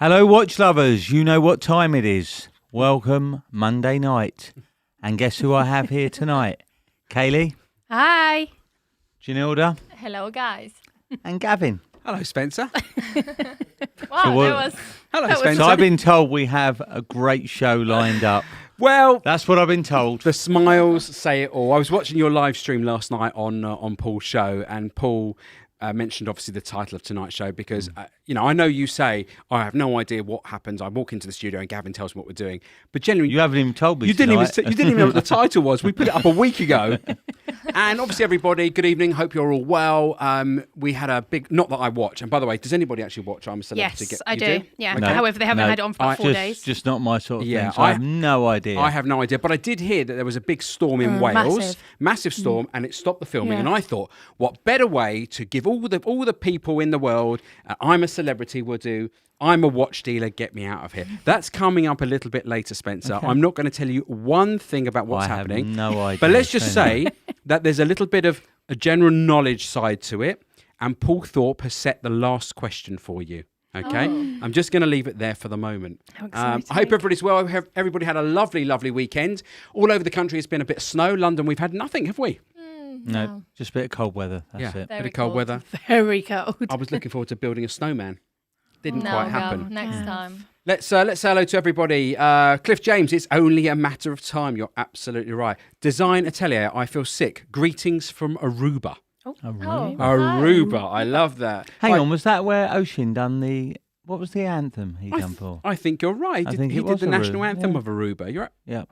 Hello, watch lovers. You know what time it is. Welcome Monday night. And guess who I have here tonight? Kaylie. Hi. Jonilda. Hello, guys. And Gavin. Hello, Spencer. Wow, Hello, Spencer. So I've been told we have a great show lined up. Well, That's what I've been told. the smiles say it all. I was watching your live stream last night on Paul's show, and Paul mentioned obviously the title of tonight's show because I know you say I have no idea what happens. I walk into the studio and Gavin tells me what we're doing, but generally You haven't even told me you didn't even tonight. you didn't even know what the title was. We put it up a week ago, and obviously everybody, good evening. Hope you're all well. We had a big, not that I watch, and by the way, does anybody actually watch I'm a Celebrity? Yes, I do. Yeah. No. However, they haven't had it on for about 4 days. Just not my sort of Yeah, thing. So I have no idea. I have no idea, but I did hear that there was a big storm in Wales, massive Mm. storm, and it stopped the filming. Yeah. And I thought, what better way to give all the people in the world, I'm a Celebrity will do. I'm a watch dealer. Get me out of here. That's coming up a little bit later, Spencer. Okay. I'm not going to tell you one thing about what's happening. I have no idea. But let's just say that there's a little bit of a general knowledge side to it, and Paul Thorpe has set the last question for you. Okay, I'm just going to leave it there for the moment. I hope everybody's well. I hope everybody had a lovely, lovely weekend. All over the country, it's been a bit of snow. London, we've had nothing, have we? No, just a bit of cold weather. That's it. Bit of cold weather. Very cold. I was looking forward to building a snowman. Didn't quite happen. Next time. Let's say hello to everybody. Cliff James, it's only a matter of time. You're absolutely right. Design Atelier, I feel sick. Greetings from Aruba. Aruba, I love that. Hang on, was that where Ocean done what was the anthem he done for? I think you're right. I think he it did was the national Aruba, anthem yeah. of Aruba. You're right. Yeah.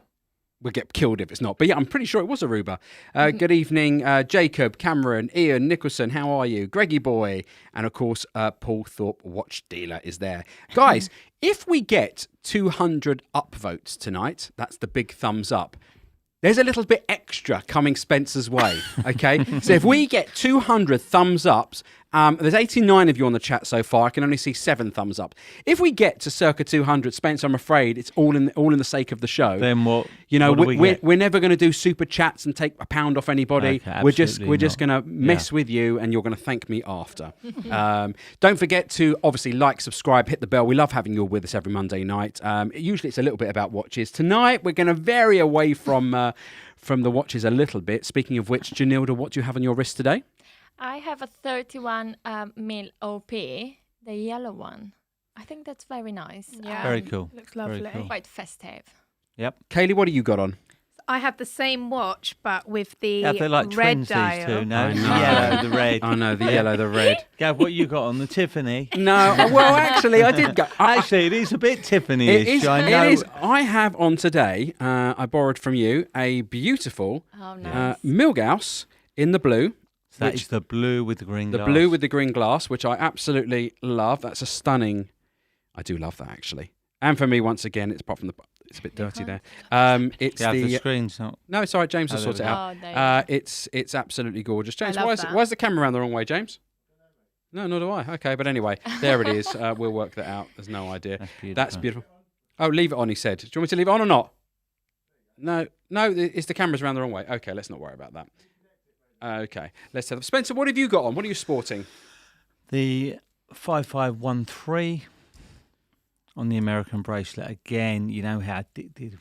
We'll get killed if it's not. But yeah, I'm pretty sure it was Aruba. Good evening, Jacob, Cameron, Ian, Nicholson. How are you? Greggy boy. And of course, Paul Thorpe, watch dealer, is there. Guys, if we get 200 upvotes tonight, that's the big thumbs up. There's a little bit extra coming Spencer's way, okay? So if we get 200 thumbs ups, there's 89 of you on the chat so far. I can only see 7 thumbs up. If we get to circa 200, Spencer, I'm afraid it's all in the sake of the show. Then what? You know, what do we get? we're never going to do super chats and take £1 off anybody. Okay, we're just absolutely going to mess with you, and you're going to thank me after. Don't forget to obviously like, subscribe, hit the bell. We love having you all with us every Monday night. Usually it's a little bit about watches. Tonight we're going to vary away from the watches a little bit. Speaking of which, Jonilda, what do you have on your wrist today? I have a 31 mil OP, the yellow one. I think that's very nice. Yeah. Very cool. Looks lovely. Very cool. Quite festive. Yep. Kaylie, what do you got on? I have the same watch, but with the Yeah, they're like red twins, dial. these two. No, I the know. yellow, the red. I know, the yellow, the red. Gav, what you got on? The Tiffany? No, well, actually, I did go. Actually, it is a bit Tiffany-ish. It is. I know. It is. I have on today. I borrowed from you a beautiful Oh, nice. Milgauss in the blue. That is the blue with the green The glass. blue with the green glass, which I absolutely love. That's a stunning. I do love that actually. And for me, once again, it's apart from it's a bit dirty there. It's Yeah, the the. screen's not. No, it's all right. James will there sort we it go. out. Oh, there you It's absolutely gorgeous. James, I love why is that. the camera around the wrong way, James? No, nor do I. Okay, but anyway, there it is. We'll work that out. There's no idea. That's beautiful. That's beautiful. Oh, leave it on, he said. Do you want me to leave it on or not? No, it's the camera's around the wrong way. Okay, let's not worry about that. Okay, let's have Spencer, what have you got on? What are you sporting? The 5513 on the American bracelet. Again, you know how addicted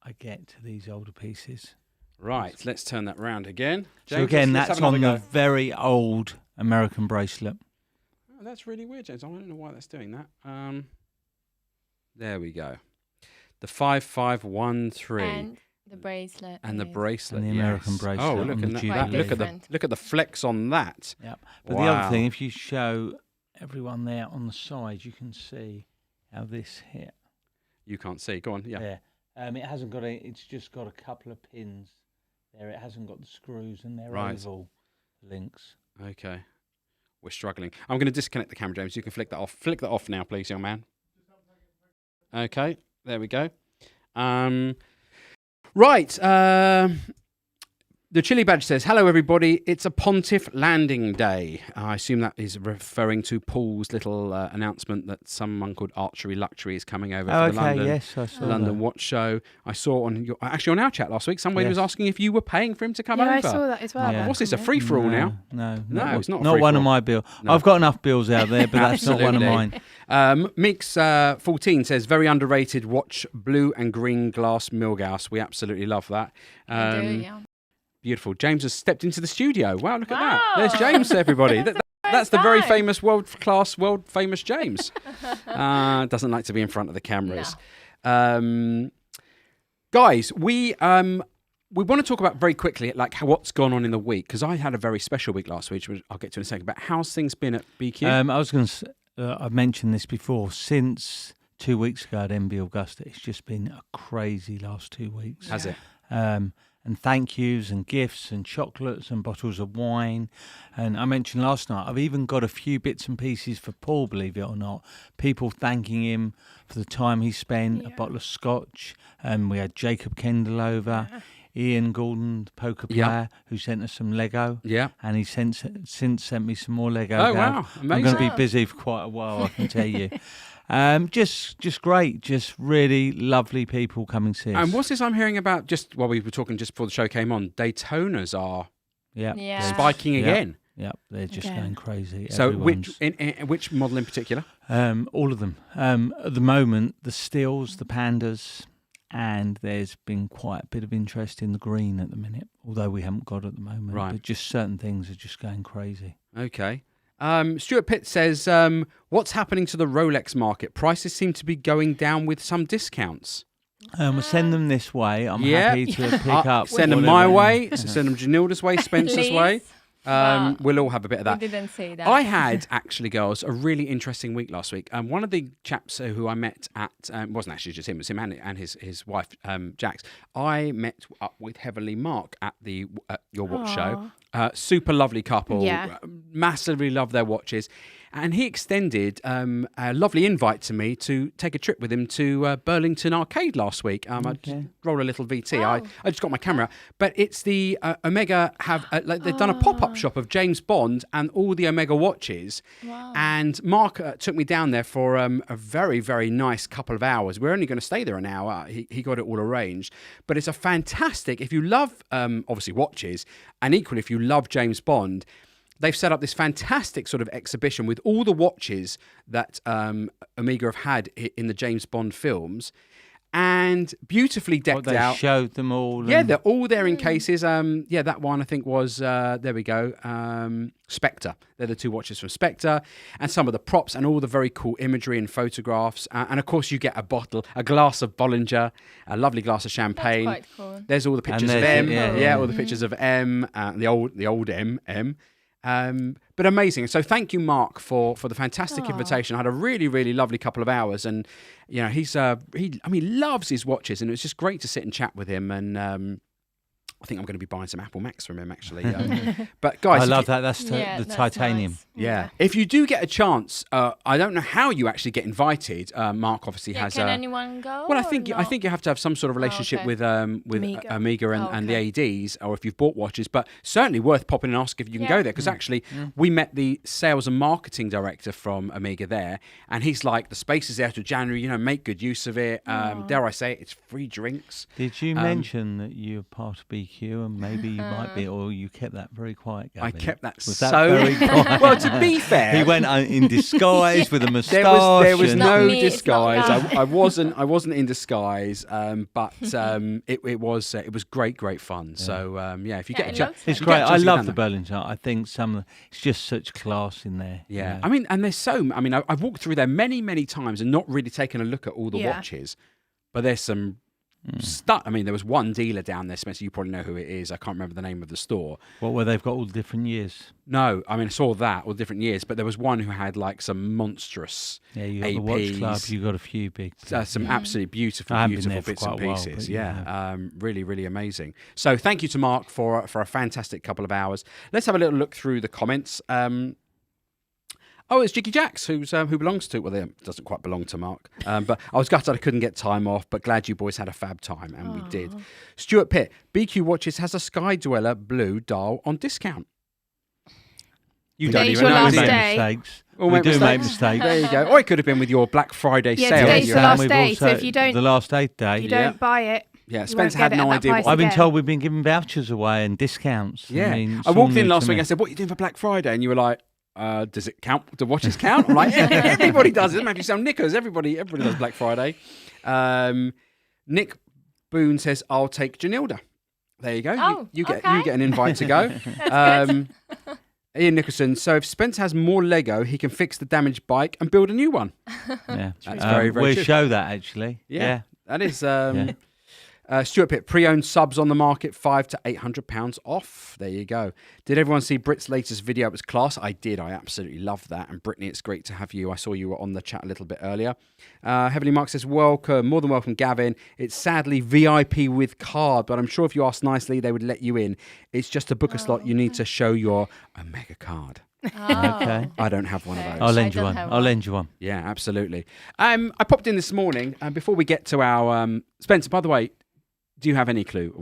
I get to these older pieces. Right, let's turn that round again. So James, again, let's that's have on another the very old American bracelet. go. Oh, that's really weird, James. I don't know why that's doing that. There we go. The 5513. And the bracelet. And the is- bracelet, And the American yes. bracelet Oh, on look the at that! Jubilee. Look at the flex on that. Yep. But the other Wow. thing, if you show everyone there on the side, you can see how this here. You can't see. Go on. Yeah. There. It hasn't got it's just got a couple of pins there. It hasn't got the screws and they're Right. oval links. Okay. We're struggling. I'm going to disconnect the camera, James. You can flick that off. Flick that off now, please, young man. Okay. There we go. Right. The Chili Badge says, hello, everybody. It's a Pontiff Landing Day. I assume that is referring to Paul's little announcement that someone called Archery Luxury is coming over for the London, yes, I saw London that. Watch Show. I saw actually on our chat last week, somebody was Yes. asking if you were paying for him to come Yeah, over. I saw that as well. Yeah. What's this, a free-for-all now? No, It's not a not one of free-for-all. my bills. No. I've got enough bills out there, but that's not one of Absolutely. mine. Mix 14 says, very underrated watch, blue and green glass Milgauss. We absolutely love that. I do, yeah. Beautiful. James has stepped into the studio. Wow, look at that. Wow. There's James, everybody. That's the very time. famous, world-class, world-famous James. Doesn't like to be in front of the cameras. Guys, we want to talk about very quickly, like what's gone on in the week, because I had a very special week last week, which I'll get to in a second. But how's things been at BQ? I was going to. I've mentioned this before. Since 2 weeks ago at MB Augusta, it's just been a crazy last 2 weeks. Has it? And thank yous and gifts and chocolates and bottles of wine. And I mentioned last night, I've even got a few bits and pieces for Paul, believe it or not. People thanking him for the time he spent, a bottle of scotch. And we had Jacob Kendall over, Ian Gordon, the poker player, who sent us some Lego. Yeah. And he since sent me some more Lego. Oh, Gav. wow. Amazing. I'm going to be busy for quite a while, I can tell you. Just great, just really lovely people coming to see us. And what's this I'm hearing about, just while we were talking just before the show came on, Daytonas are Yeah. spiking again. Yep, they're just Again. going crazy. So Everyone's- which model in particular? all of them. At the moment, the Steels, the Pandas, and there's been quite a bit of interest in the green at the minute, although we haven't got at the moment. Right. But just certain things are just going crazy. Okay. Stuart Pitt says, what's happening to the Rolex market? Prices seem to be going down with some discounts. We'll send them this way. I'm Yeah. happy to pick up. Send them my whatever. way. Send them Jonilda's way, Spencer's way. Please. But We'll all have a bit of that. We didn't say that. I had, actually, girls, a really interesting week last week. One of the chaps who I met at, wasn't actually just him, it was him and his wife, Jax. I met up with Heavenly Mark at the Your Watch show. Super lovely couple. Yeah. Massively love their watches. And he extended a lovely invite to me to take a trip with him to Burlington Arcade last week. I just rolled a little VT. I just got my camera. But it's the Omega have, they've done a pop-up shop of James Bond and all the Omega watches. Wow. And Mark took me down there for a very, very nice couple of hours. We're only going to stay there an hour. He got it all arranged. But it's a fantastic, if you love, obviously, watches, and equally if you love James Bond, they've set up this fantastic sort of exhibition with all the watches that Omega have had in the James Bond films, and beautifully decked They out. showed them all. Yeah, and- they're all there in cases. That one I think was there we go. Spectre. They're the two watches from Spectre, and some of the props and all the very cool imagery and photographs. And of course, you get a glass of Bollinger, a lovely glass of champagne. That's quite cool. There's all the pictures of there's M. it, Yeah, all the pictures of M, the old M. But amazing. So thank you, Mark, for the fantastic invitation. I had a really, really lovely couple of hours, and you know he loves his watches, and it was just great to sit and chat with him. And I think I'm going to be buying some Apple Macs from him actually. But guys, I if love you- that. That's the That's titanium. nice. Yeah. If you do get a chance, I don't know how you actually get invited. Mark obviously Yeah, has can a. anyone go? Well, I or think not? you have to have some sort of relationship okay. with Omega. Omega and, Oh, and the ADs, or if you've bought watches. But certainly worth popping and ask if you can Yeah. go there, because actually we met the sales and marketing director from Omega there, and he's like, the space is there till January. You know, make good use of it. Dare I say it? It's free drinks. Did you mention that you're part of BQ and maybe you might be, or you kept that very quiet, I Gavin? kept that Was so that very quiet? well. To be fair, He went in disguise with a moustache. there was and- Not no me, it's not disguise. that. I wasn't in disguise, but it was great fun. So if you Yeah, get a it chance, looks It's You great. get a I chance to love get the down there. Burlington. I think it's just such class in there. you Yeah, know. I mean, and there's I've walked through there many times and not really taken a look at all the Yeah. watches, but there's some stuff. I mean, there was one dealer down there, Spencer. You probably know who it is. I can't remember the name of the store. What, where they've got all the different years. No, I mean, I saw that all different years, but there was one who had like some monstrous, Yeah, you got the watch APs. club. You got a few big. some absolutely beautiful, I haven't been beautiful there for bits and quite a while, pieces. but Yeah, really, really amazing. So thank you to Mark for a fantastic couple of hours. Let's have a little look through the comments. Oh, it's Jiggy Jacks, who belongs to, well, it doesn't quite belong to Mark. But I was gutted I couldn't get time off, but glad you boys had a fab time, and we did. Stuart Pitt, BQ Watches has a Sky Dweller blue dial on discount. You don't Today's even your know, last do you? day. Mistakes. All We make do make mistakes. mistakes. There you go. Or it could have been with your Black Friday Yeah, sale. today's that you the had. last We've day, so also- if you don't- the last 8 day. If you don't buy it, Yeah, you Spencer won't had get it no at that idea price what I've been again. told we've been giving vouchers away and discounts. Yeah. mean, I walked in it's all last new week to and I me. said, what are you doing for Black Friday? And you were like, does it count? Do watches count? I'm like, everybody does. It doesn't matter if you sell knickers. Everybody does Black Friday. Nick Boone says, I'll take Jonilda. There you go. Oh, you get okay. an invite to go. Ian Nicholson. So if Spence has more Lego, he can fix the damaged bike and build a new one. Yeah. That's very, very We'll true. show that, actually. Yeah. That is. Stuart Pitt, pre-owned subs on the market, £500 to £800 off. There you go. Did everyone see Brit's latest video? It was class. I did. I absolutely loved that. And Brittany, it's great to have you. I saw you were on the chat a little bit earlier. Heavenly Mark says, welcome. More than welcome, Gavin. It's sadly VIP with card, but I'm sure if you ask nicely, they would let you in. It's just to book a slot. You need to show your Omega card. Okay. I don't have one of those. I'll lend you don't one. have I'll lend you one. Yeah, absolutely. I popped in this morning, and before we get to our Spencer, by the way, do you have any clue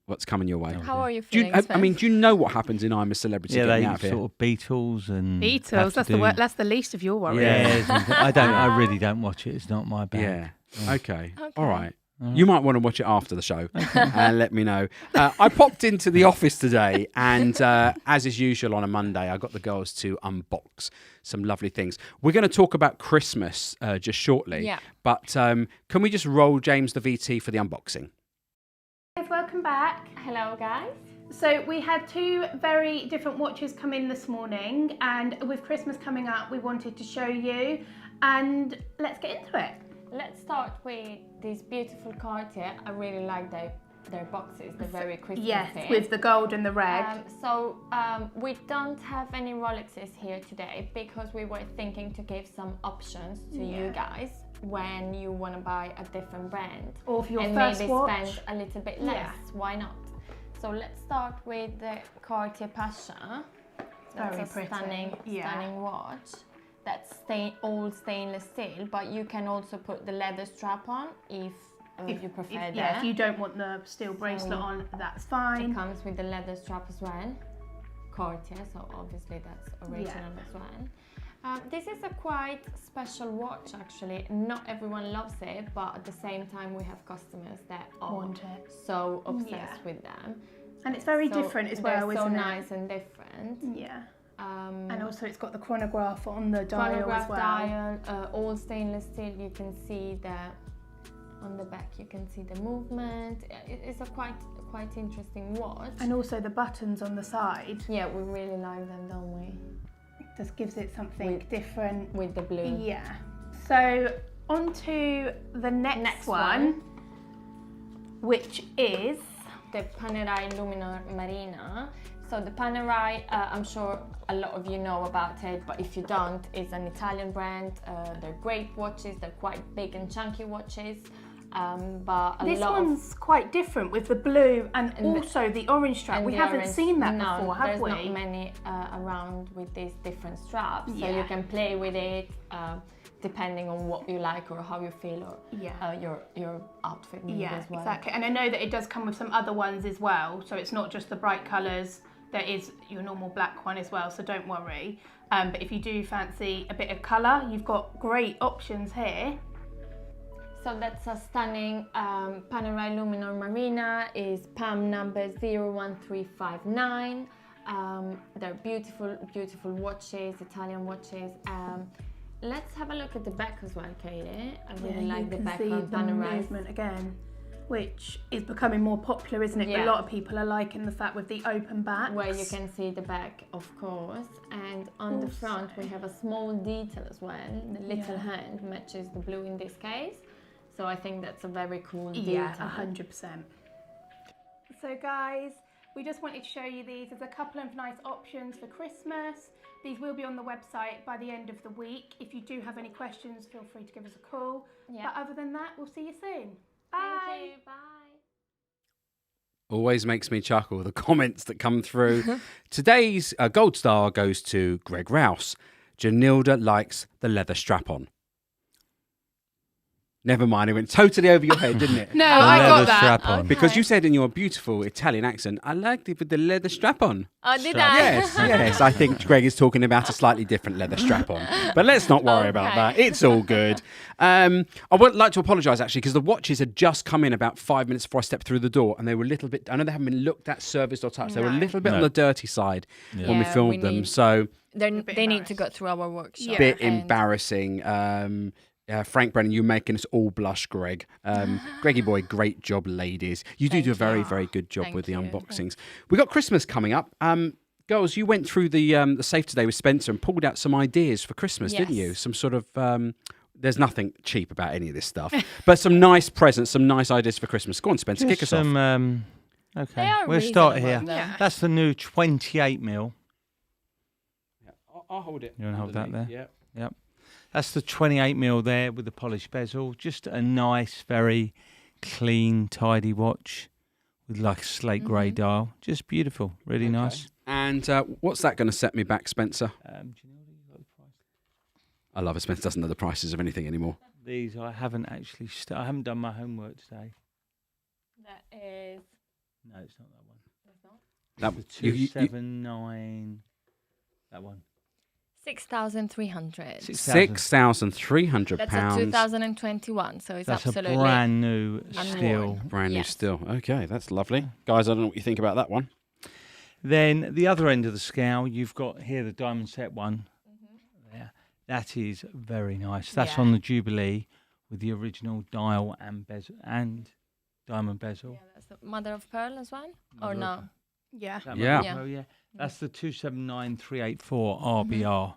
what's coming your way? How are you Do you, feeling? I mean, do you know what happens in I'm a Celebrity? Yeah, Getting they out of here? sort of Beatles and have Beatles. to That's the least of your worries. Yeah, I really don't watch it. It's not my bag. Yeah. Okay. All right. You might want to watch it after the show and let me know. I popped into the office today, and as is usual on a Monday, I got the girls to unbox some lovely things. We're going to talk about Christmas just shortly, Yeah. but can we just roll James the VT for the unboxing? Guys, welcome back. Hello, guys. So we had 2 very different watches come in this morning, and with Christmas coming up, we wanted to show you, and let's get into it. Let's start with this beautiful Cartier. I really like their boxes. They're very Christmassy. Yes, with the gold and the red. We don't have any Rolexes here today because we were thinking to give some options to you guys when you want to buy a different brand. Or for your and first maybe watch. spend a little bit less. Yeah. Why not? So let's start with the Cartier Pasha. That's Very a pretty. stunning watch. That's old stainless steel, but you can also put the leather strap on if you prefer that. Yeah, if you don't want the steel bracelet on, that's fine. It comes with the leather strap as well. Cartier, so obviously that's original as well. This is a quite special watch actually. Not everyone loves it, but at the same time we have customers that are Want it. so obsessed with them. And it's very different as well, they're so isn't nice and different. it? Yeah. And also it's got the chronograph on the dial Chronograph as well. dial, all stainless steel. You can see on the back. You can see the movement. It's a quite interesting watch. And also the buttons on the side. Yeah, we really like them, don't we? Just gives it something different. With the blue. Yeah. So on to the next one, which is the Panerai Luminor Marina. So the Panerai, I'm sure a lot of you know about it, but if you don't, it's an Italian brand. They're great watches. They're quite big and chunky watches. But this one's quite different with the blue and also the orange strap. We haven't seen that before, have we? There's not many around with these different straps, so Yeah. you can play with it depending on what you like or how you feel or your outfit maybe as well. Exactly. And I know that it does come with some other ones as well, so it's not just the bright colours. There is your normal black one as well, so don't worry. But if you do fancy a bit of colour, you've got great options here. So that's a stunning Panerai Luminor Marina, is PAM number 01359. They're beautiful watches, Italian watches. Let's have a look at the back as well, Kaylie. I really like the back on You can see the Panerai. movement again, which is becoming more popular, isn't it? But Yeah. a lot of people are liking the fact with the open backs. Where you can see the back, of course. And on the front, we have a small detail as well. The little hand matches the blue in this case. So I think that's a very cool detail. Yeah, 100%. So guys, we just wanted to show you these. There's a couple of nice options for Christmas. These will be on the website by the end of the week. If you do have any questions, feel free to give us a call. Yeah. But other than that, we'll see you soon. Bye. Thank you. Bye. Always makes me chuckle, the comments that come through. Today's gold star goes to Greg Rouse. Jonilda likes the leather strap-on. Never mind, it went totally over your head, didn't it? No, The I got leather that. strap-on. Because you said in your beautiful Italian accent, I liked it with the leather strap-on. Oh, did Strap. I? Yes. I think Greg is talking about a slightly different leather strap-on. But let's not worry about Okay. that. It's all good. I would like to apologise, actually, because the watches had just come in about 5 minutes before I stepped through the door, and they were a little bit, I know they haven't been looked at, serviced or touched. They were a No. little bit No. on the dirty side when we Yeah, filmed we them. need- So, They A bit need to go through our workshop. Yeah. bit and- embarrassing. Frank Brennan, you're making us all blush, Greg. Greggy boy, great job, ladies. You do Thank a very, you. very good job Thank with the you. unboxings. We got Christmas coming up. Girls, you went through the safe today with Spencer and pulled out some ideas for Christmas, didn't you? Yes. Some sort of. There's nothing cheap about any of this stuff, but some nice presents, some nice ideas for Christmas. Go on, Spencer, kick us off. They Okay, are we'll start reasonable, here. though. Yeah. That's the new 28mm. I'll hold it. You wanna hold that underneath, there? Yeah. That's the 28mm there with the polished bezel. Just a nice, very clean, tidy watch with like a slate grey dial. Just beautiful, really nice. And what's that going to set me back, Spencer? Do you know you got the price? I love it. Spencer doesn't know the prices of anything anymore. These I haven't actually. I haven't done my homework today. That is. No, it's not that one. That's not. That, The 279. That one. 6,300. 6,300 That's a pounds. 2021, so it's That's absolutely a brand new unworn. steel. Brand new Yes. still. Okay, that's lovely. Guys, I don't know what you think about that one. Then the other end of the scale, you've got here the diamond set one. There, that is very nice. That's Yeah. on the Jubilee with the original dial and bezel and diamond bezel. Yeah, that's the mother of pearl as well, or Mother no? of- Yeah. That Yeah. one? Oh, yeah. That's the 279384 RBR.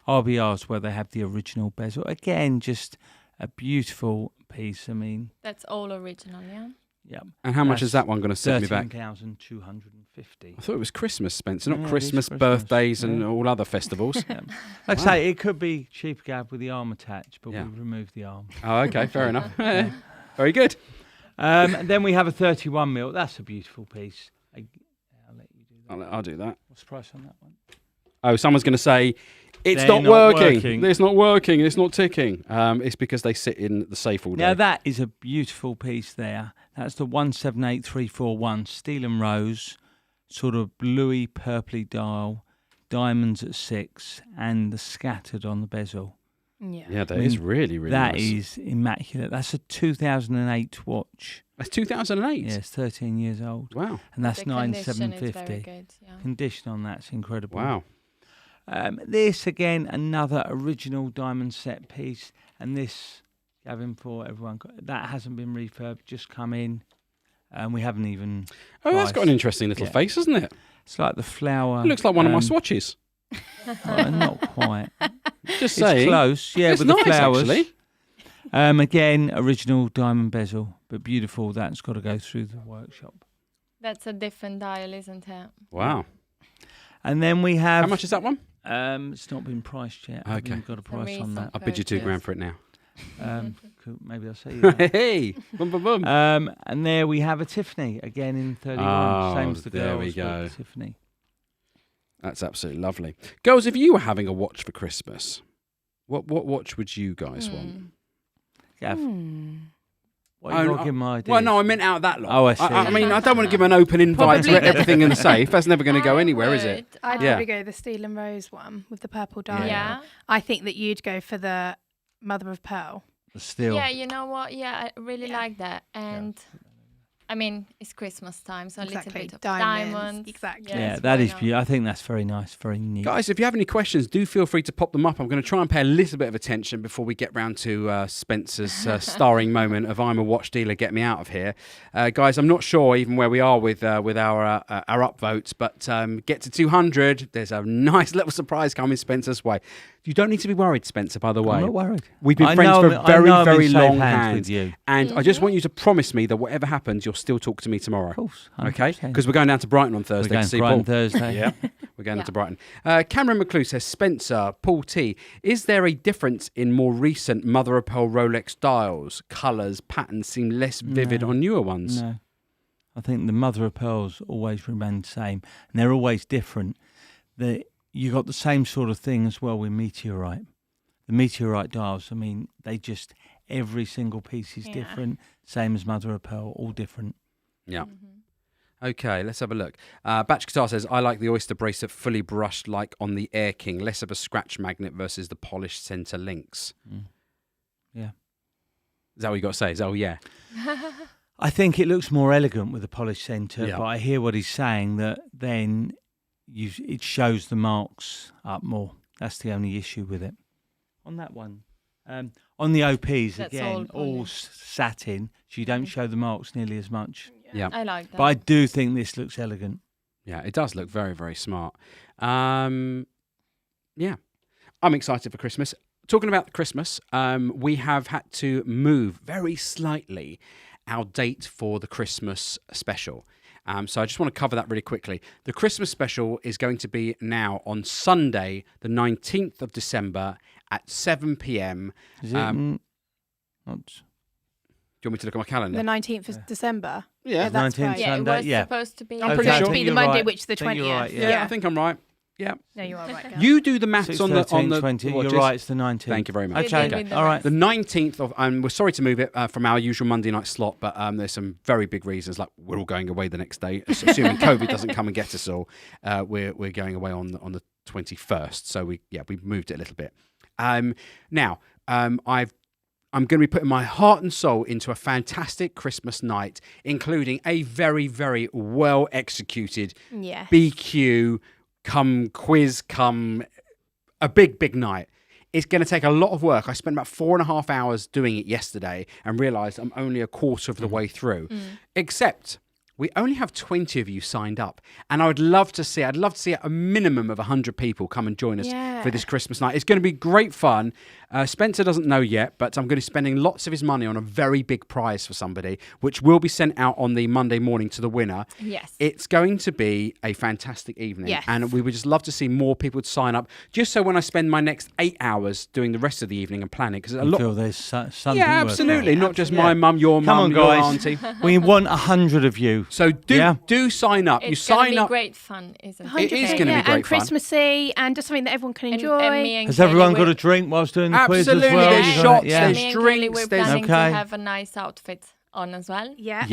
RBR is where they have the original bezel. Again, just a beautiful piece. I mean, That's all original, yeah. yeah. And how much That's is that one going to set me back? 13,250. I thought it was Christmas, Spencer, not Yeah, it is Christmas, Christmas, birthdays, and yeah. all other festivals. Yeah. Like I say, it could be cheaper, Gav, with the arm attached, but Yeah. we removed the arm. Oh, okay, fair enough. Very good. Then we have a 31mm. That's a beautiful piece. I'll let you do that. I'll do that. What's the price on that one? Oh, someone's going to say, it's They're not not working. working. It's not working. It's not ticking. It's because they sit in the safe all day. Now that is a beautiful piece there. That's the 178341 steel and rose, sort of bluey purpley dial, diamonds at 6, and the scattered on the bezel. Yeah. Yeah, that I is mean, really, really That nice. is immaculate. That's a 2008 watch. That's 2008. Yeah, it's 13 years old, Wow. and that's The condition is very 9750. good, yeah. Condition on that's incredible. Wow. This again, another original diamond set piece, and this, Gavin, for everyone, that hasn't been refurbed, just come in, and we haven't even. Oh, that's got an interesting little Yeah. face, hasn't it? It's like the flower. It looks like one of my um, swatches. Not quite. Just It's saying. close, yeah, It's with nice, the flowers. actually. Again, original diamond bezel, but beautiful. That's got to go through the workshop. That's a different dial, isn't it? Wow. And then we have. How much is that one? It's not been priced yet. I Okay. haven't got a price on that. I'll bid you £2,000 for it now. Maybe I'll say that. Hey, boom, boom, boom. And there we have a Tiffany again in 31, Oh, same as the there girls. we but go. Tiffany. That's absolutely lovely. Girls, if you were having a watch for Christmas, what watch would you guys want? Gav, Hmm. what are you Oh, got to give my ideas? Well, no, I meant out that lot. Oh, I see. I mean, I don't want to give an open invite to Probably- everything in the safe. That's never going to go I anywhere, is it? would, I'd Yeah. probably go the steel and rose one with the purple dial. Yeah. I think that you'd go for the mother of pearl. Still. Yeah, you know what? Yeah, I really Yeah. like that. And I mean, it's Christmas time, so a little Exactly. bit of Diamonds, diamonds. exactly. Yeah, Yes, that why is not? beautiful. I think that's very nice, very neat. Guys, if you have any questions, do feel free to pop them up. I'm going to try and pay a little bit of attention before we get round to Spencer's starring moment of I'm a watch dealer, get me out of here. Guys, I'm not sure even where we are with our upvotes, but get to 200. There's a nice little surprise coming Spencer's way. You don't need to be worried, Spencer, by the way. I'm not worried. We've been I friends know for I'm- a I very, know I'm in very safe long hands hands. with you. And I just want you to promise me that whatever happens, you'll still talk to me tomorrow. Of course. Okay? 100%. Because we're going down to Brighton on we're Thursday going to see Brighton Paul. Thursday. Yeah, we're going Yeah. to Brighton. Cameron McClue says, Spencer, Paul T, is there a difference in more recent mother of pearl Rolex dials? Colours, patterns seem less vivid No. on newer ones. No. I think the mother of pearls always remain the same, and they're always different. you got the same sort of thing as well with meteorite. The meteorite dials, I mean, every single piece is different, same as mother of pearl, all different. Yeah. Okay, let's have a look. Batch Guitar says, I like the oyster bracelet fully brushed like on the Air King, less of a scratch magnet versus the polished centre links. Yeah. Is that what you got to say? Yeah. I think it looks more elegant with the polished centre, Yeah. but I hear what he's saying, that then it shows the marks up more. That's the only issue with it. On that one. On the OPs, That's again, all satin, so you don't show the marks nearly as much. Yeah. I like that. But I do think this looks elegant. Yeah, it does look very, very smart. Yeah. I'm excited for Christmas. Talking about Christmas, we have had to move very slightly our date for the Christmas special. So I just want to cover that really quickly. The Christmas special is going to be now on Sunday, the 19th of December at 7 p.m. Is it? Do you want me to look at my calendar? The 19th of December. Yeah. that's 19th right. yeah, it Sunday, was yeah. supposed to be. I'm pretty pretty sure. sure to be the You're Monday, right. which is the I think 20th. you're right, Yeah, I think I'm right. Yeah. No, you are right, girl. You do the maths 6, on the 20. You're watches. right, it's the 19th. Thank you very much. Okay, With the all right. The 19th of, we're sorry to move it from our usual Monday night slot, but there's some very big reasons, like we're all going away the next day, assuming COVID doesn't come and get us all. We're going away on the 21st, so we moved it a little bit. Now, I'm going to be putting my heart and soul into a fantastic Christmas night, including a very, very well executed Yeah. BQ, come quiz, come a big, big night. It's going to take a lot of work. I spent about 4.5 hours doing it yesterday and realised I'm only a quarter of the way through. Except we only have 20 of you signed up. And I'd love to see a minimum of 100 people come and join us for this Christmas night. It's going to be great fun. Spencer doesn't know yet, but I'm going to be spending lots of his money on a very big prize for somebody, which will be sent out on the Monday morning to the winner. Yes. It's going to be a fantastic evening. Yes. And we would just love to see more people sign up, just so when I spend my next 8 hours doing the rest of the evening and planning, because a I lot. feel there's something. Yeah, worth absolutely. it. Not just my mum, your Come mum, on, your guys. auntie. We want 100 of you. So do sign up. It's You sign gonna up. be great fun, isn't it? It is gonna be and great fun. Christmassy, and just something that everyone can enjoy. And me and Has Kaylie, everyone got we're- a drink whilst doing the quiz as Absolutely, well? there's You got shots, it? Yeah. there's me and drinks, Kaylie, we're there's- planning Okay. to have a nice outfit on as well. Yeah.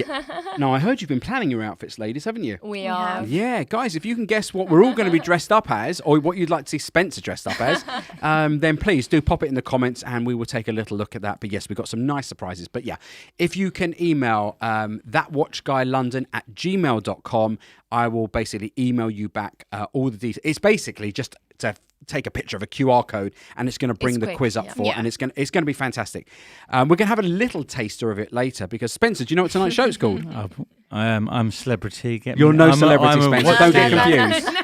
No, I heard you've been planning your outfits, ladies, haven't you? We have. are. Yeah, guys, if you can guess what we're all going to be dressed up as, or what you'd like to see Spencer dressed up as, then please do pop it in the comments and we will take a little look at that. But yes, we've got some nice surprises. But yeah, if you can email thatwatchguylondon@gmail.com, I will basically email you back all the details. It's basically just to take a picture of a QR code and it's going to bring It's the quick, quiz up yeah. for Yeah. and it's going to be fantastic. We're going to have a little taster of it later because Spencer, do you know what tonight's show's called? I'm celebrity. Get You're me. no I'm celebrity, I'm a Spencer. watch Don't get dealer. confused.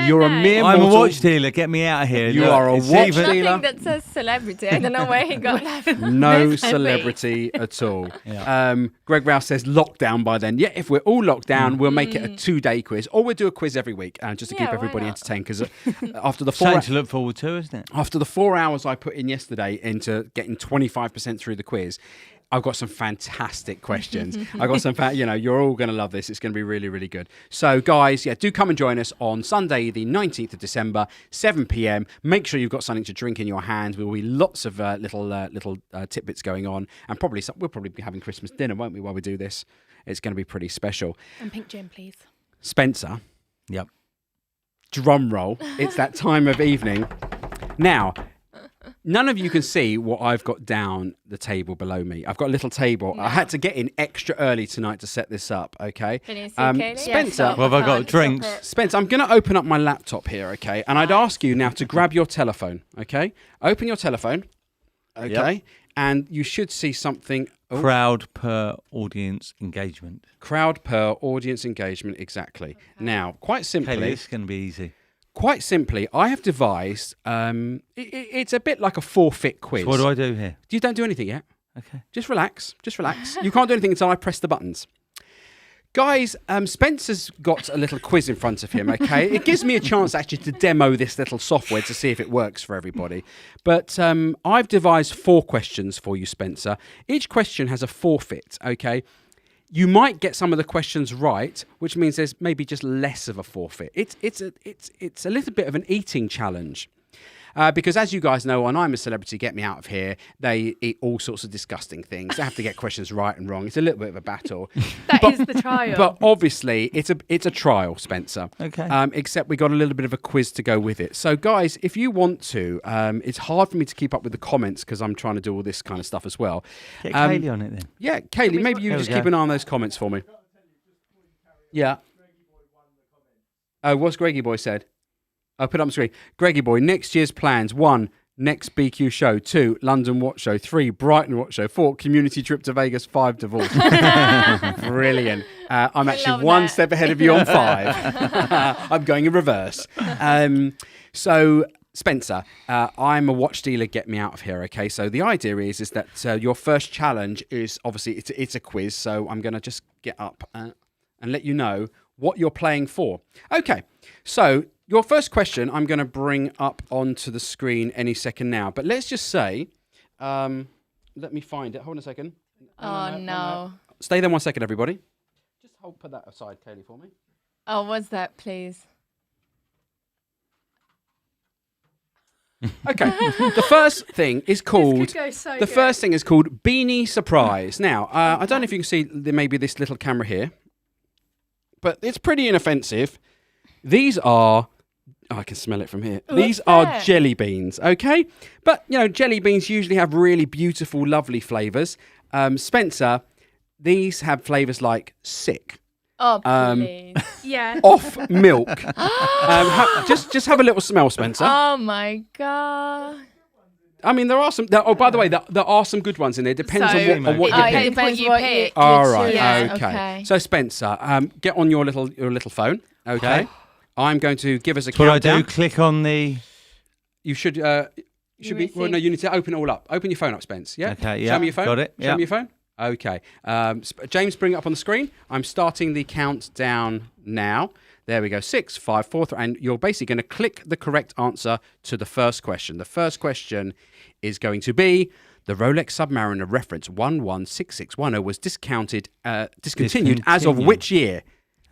You're a mere I'm a mortal. watch dealer. Get me out of here. You Look, are a it's watch even- dealer. Nothing that says celebrity. I don't know where he got that. No celebrity at all. Yeah. Greg Rouse says lockdown by then. Yeah, if we're all locked down, we'll make it a 2-day quiz, or we'll do a quiz every week just to Yeah, keep why everybody not? entertained. Because after the 4 Something to look forward to, isn't it? after the 4 hours I put in yesterday into getting 25% through the quiz, I've got some fantastic questions. I've got some, you're all going to love this. It's going to be really, really good. So, guys, do come and join us on Sunday, the 19th of December, 7 p.m. Make sure you've got something to drink in your hands. There will be lots of little tidbits going on, and we'll probably be having Christmas dinner, won't we, while we do this? It's going to be pretty special. And pink gin, please. Spencer, Yep. drum roll. It's that time of evening. Now, none of you can see what I've got down the table below me. I've got a little table. I had to get in extra early tonight to set this up, okay? Can you see Kaylee? Spencer, Yeah, Well, have I got stop drinks? it. Spencer, I'm going to open up my laptop here, okay? And I'd ask you now to grab your telephone, okay? Open your telephone, okay? Yep. And you should see something. Oh, Crowd per audience engagement. crowd per audience engagement, exactly. Now, quite simply, Kaylee, it's going to be easy. I have devised. It's a bit like a forfeit quiz. So what do I do here? You don't do anything yet. Okay. Just relax. Just relax. You can't do anything until I press the buttons. Guys, Spencer's got a little quiz in front of him, okay? It gives me a chance actually to demo this little software to see if it works for everybody. But I've devised 4 questions for you, Spencer. Each question has a forfeit, okay? You might get some of the questions right, which means there's maybe just less of a forfeit. It's a little bit of an eating challenge. Because as you guys know, on I'm a Celebrity, Get Me Out of Here, they eat all sorts of disgusting things. They have to get questions right and wrong. It's a little bit of a battle. That is the trial. But obviously, it's a trial, Spencer. Okay. Except we got a little bit of a quiz to go with it. So, guys, if you want to, it's hard for me to keep up with the comments because I'm trying to do all this kind of stuff as well. Get Kaylie on it then. Yeah, Kaylie, maybe you just keep an eye on those comments for me. Yeah. Oh, what's Greggy Boy said? I'll put it up on the screen. Greggy Boy, next year's plans. 1, next BQ show. 2, London Watch Show. 3, Brighton Watch Show. 4, community trip to Vegas. 5, divorce. Brilliant. I'm actually one step ahead of you on 5. I'm going in reverse. So, Spencer, I'm a watch dealer. Get me out of here, okay? So the idea is that your first challenge is, obviously, it's a quiz. So I'm going to just get up and let you know what you're playing for. Okay, so your first question I'm going to bring up onto the screen any second now. But let's just say, let me find it. Hold on a second. No. Stay there 1 second, everybody. Just put that aside, Kaylie, for me. Oh, what's that, please? Okay, the first thing is called. This could go so the good. first thing is called Beanie Surprise. Now, I don't know if you can see maybe this little camera here, but it's pretty inoffensive. These are. Oh, I can smell it from here. These are jelly beans, okay? But, you know, jelly beans usually have really beautiful, lovely flavours. Spencer, these have flavours like sick. Oh, please. Yeah. Off milk. Just have a little smell, Spencer. Oh, my God. I mean, there are some. By the way, there are some good ones in there. Depends So, on what you it pick. depends what you pick. All right. Yeah, Okay. So Spencer, get on your little phone. Okay. I'm going to give us a What I countdown. do, click on the. You should be. Well, no, you need to open it all up. Open your phone up, Spence. Yeah. Okay, yeah, Show me your phone. got it, Show me your phone. Okay. James, bring it up on the screen. I'm starting the countdown now. There we go. 6, 5, 4, 3, and you're basically going to click the correct answer to the first question. The first question is going to be: the Rolex Submariner reference 116610 was discontinued as of which year?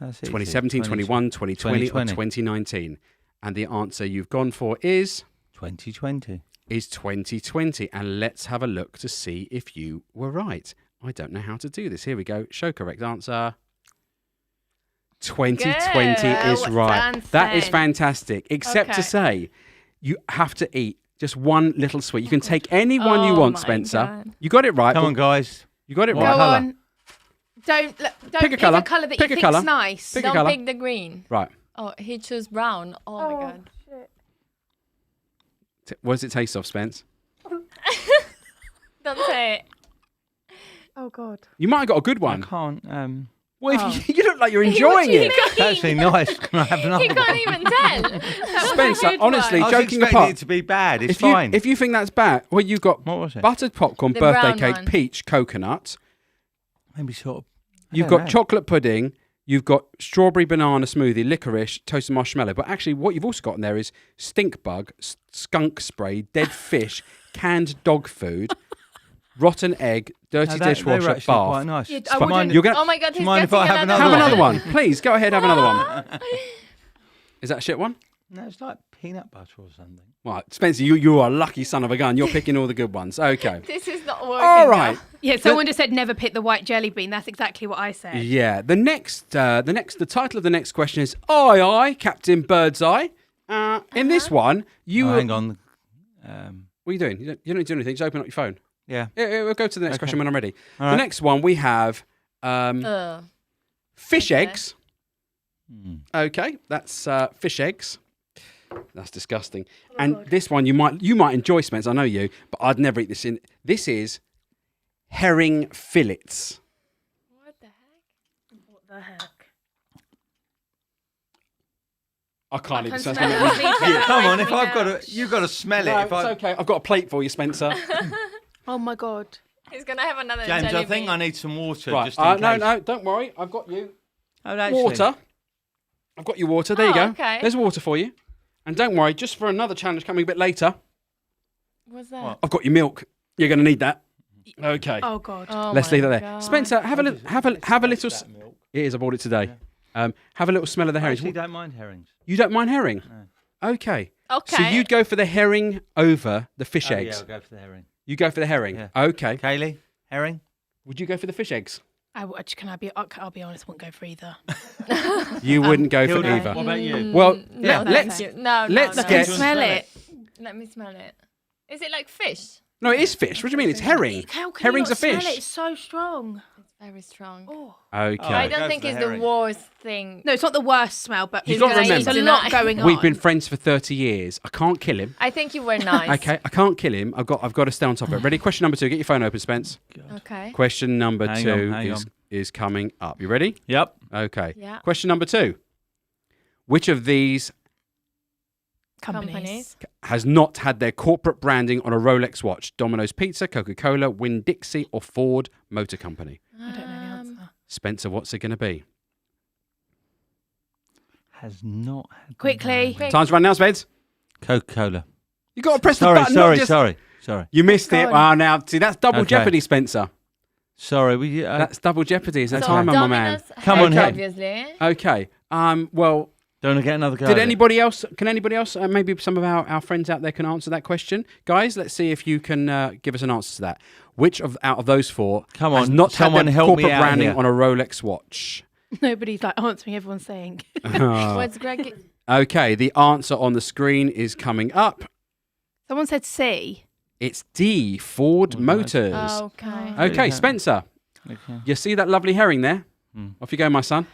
2017, 21, 2020, or 2019? And the answer you've gone for is 2020. Is 2020. And let's have a look to see if you were right. I don't know how to do this. Here we go. Show correct answer. 2020 is right. That is fantastic. Except to say, you have to eat just one little sweet. You can take any one you want, Spencer. God. You got it right. Come on, guys. You got it Go right. on. Don't Pick a colour. colour that Pick you a think's colour. nice. Pick a Don't colour. pick the green. Right. Oh, he chose brown. Oh, my God. Shit. What does it taste of, Spence? Don't say it. Oh God. You might have got a good I one. can't. Well, if you look like you're enjoying it. It's actually nice. Can I have another He can't one? even tell. Spencer, honestly, I was joking expecting apart, it to be bad. It's if fine. you think that's bad, well, you got What was it? buttered popcorn, The birthday brown cake, one. peach, coconut. Maybe sort of. I You've don't got know. chocolate pudding. You've got strawberry banana smoothie, licorice, toasted marshmallow. But actually, what you've also got in there is stink bug, skunk spray, dead fish, canned dog food, rotten egg, dirty No, they were dishwasher, actually bath. quite nice. Yeah, Do I you mind- wouldn't- You're gonna Oh, my God. Do He's you mind if getting I have another have one? another one, please. Go ahead, have another one. Is that a shit one? No, it's like peanut butter or something. Right, Spencer, you are a lucky son of a gun. You're picking all the good ones. Okay. This is not working. All right. Yeah, someone just said never pick the white jelly bean. That's exactly what I said. Yeah. The title of the next question is "Aye, aye, Captain Birdseye." In this one, you. Oh, hang on. What are you doing? You don't need to do anything. Just open up your phone. Yeah. Yeah, we'll go to the next Okay. question when I'm ready. All The right. next one we have fish Okay. eggs. Okay, that's fish eggs. That's disgusting. And this one you might enjoy, Spence. I know you, but I'd never eat this. This is herring fillets. What the heck? What the heck? I can't even. can Smell smell it. it. Yeah, Come on, freaks if me I've got out. to, you've got to smell it. No, If it's I, okay. I've got a plate for you, Spencer. Oh my God. He's going to have another James, jelly I think bean. I need some water. Right. Just in case. No, don't worry. I've got you. Oh, actually. Water. I've got you water. There you go. Okay. There's water for you. And don't worry, just for another challenge coming a bit later, What's that? What? I've got your milk. You're going to need that. Okay. Oh God. Oh Let's my leave that there. God. Spencer, have a little. That milk. It is. I bought it today. Have a little smell of the I herrings. actually don't mind herrings. You don't mind herring? No. Okay. Okay. So you'd go for the herring over the fish Oh, eggs. yeah, I'll go for the herring. You go for the herring. Yeah. Okay. Kaylie, herring? Would you go for the fish eggs? I'll be honest, I wouldn't go for either. You wouldn't go for Hilda, either. what about you? Well, No, let's thank you. No, let's no, Look, no. get- smell it. Let me smell it. Is it like fish? No, it is fish. What do you mean? It's herring. How can Herring's you a not smell fish. it? It's so strong. It's very strong. Oh. Okay. Oh, I go don't think for the it's the herring. worst thing. No, it's not the worst smell, but You've got to there's a remember- lot going on. We've been friends for 30 years. I can't kill him. I think you were nice. Okay, I can't kill him. I've got to stay on top of it. Ready? Question number 2. Get your phone open, Spence. Okay. Question number Hang 2 on. is coming up. You ready? Yep. Okay. Yeah. Question number 2. Which of these companies. has not had their corporate branding on a Rolex watch? Domino's Pizza, Coca-Cola, Winn-Dixie, or Ford Motor Company? I don't know the answer. Spencer, what's it going to be? Has not had Quickly. Quick. Time's run now, Spence. Coca-Cola. You got to press the Sorry, button. not sorry, just- sorry. You missed Go it. on. Wow, now, see, that's double Okay. jeopardy, Spencer. Sorry, That's double jeopardy. It's a Okay. timer, my man. Domino's Come has, on, Hill. obviously. Okay. Well, don't want to get another go. did at it. anybody else? Can anybody else? Maybe some of our friends out there can answer that question, guys. Let's see if you can give us an answer to that. Which out of those 4 Come has on, not had someone their help me corporate out branding here. on a Rolex watch? Nobody's like answering. Everyone's saying. What's Greg? Okay, the answer on the screen is coming up. Someone said C. It's D, Ford Motors. Okay. Okay, Spencer, Okay. you see that lovely herring there? Hmm. Off you go, my son.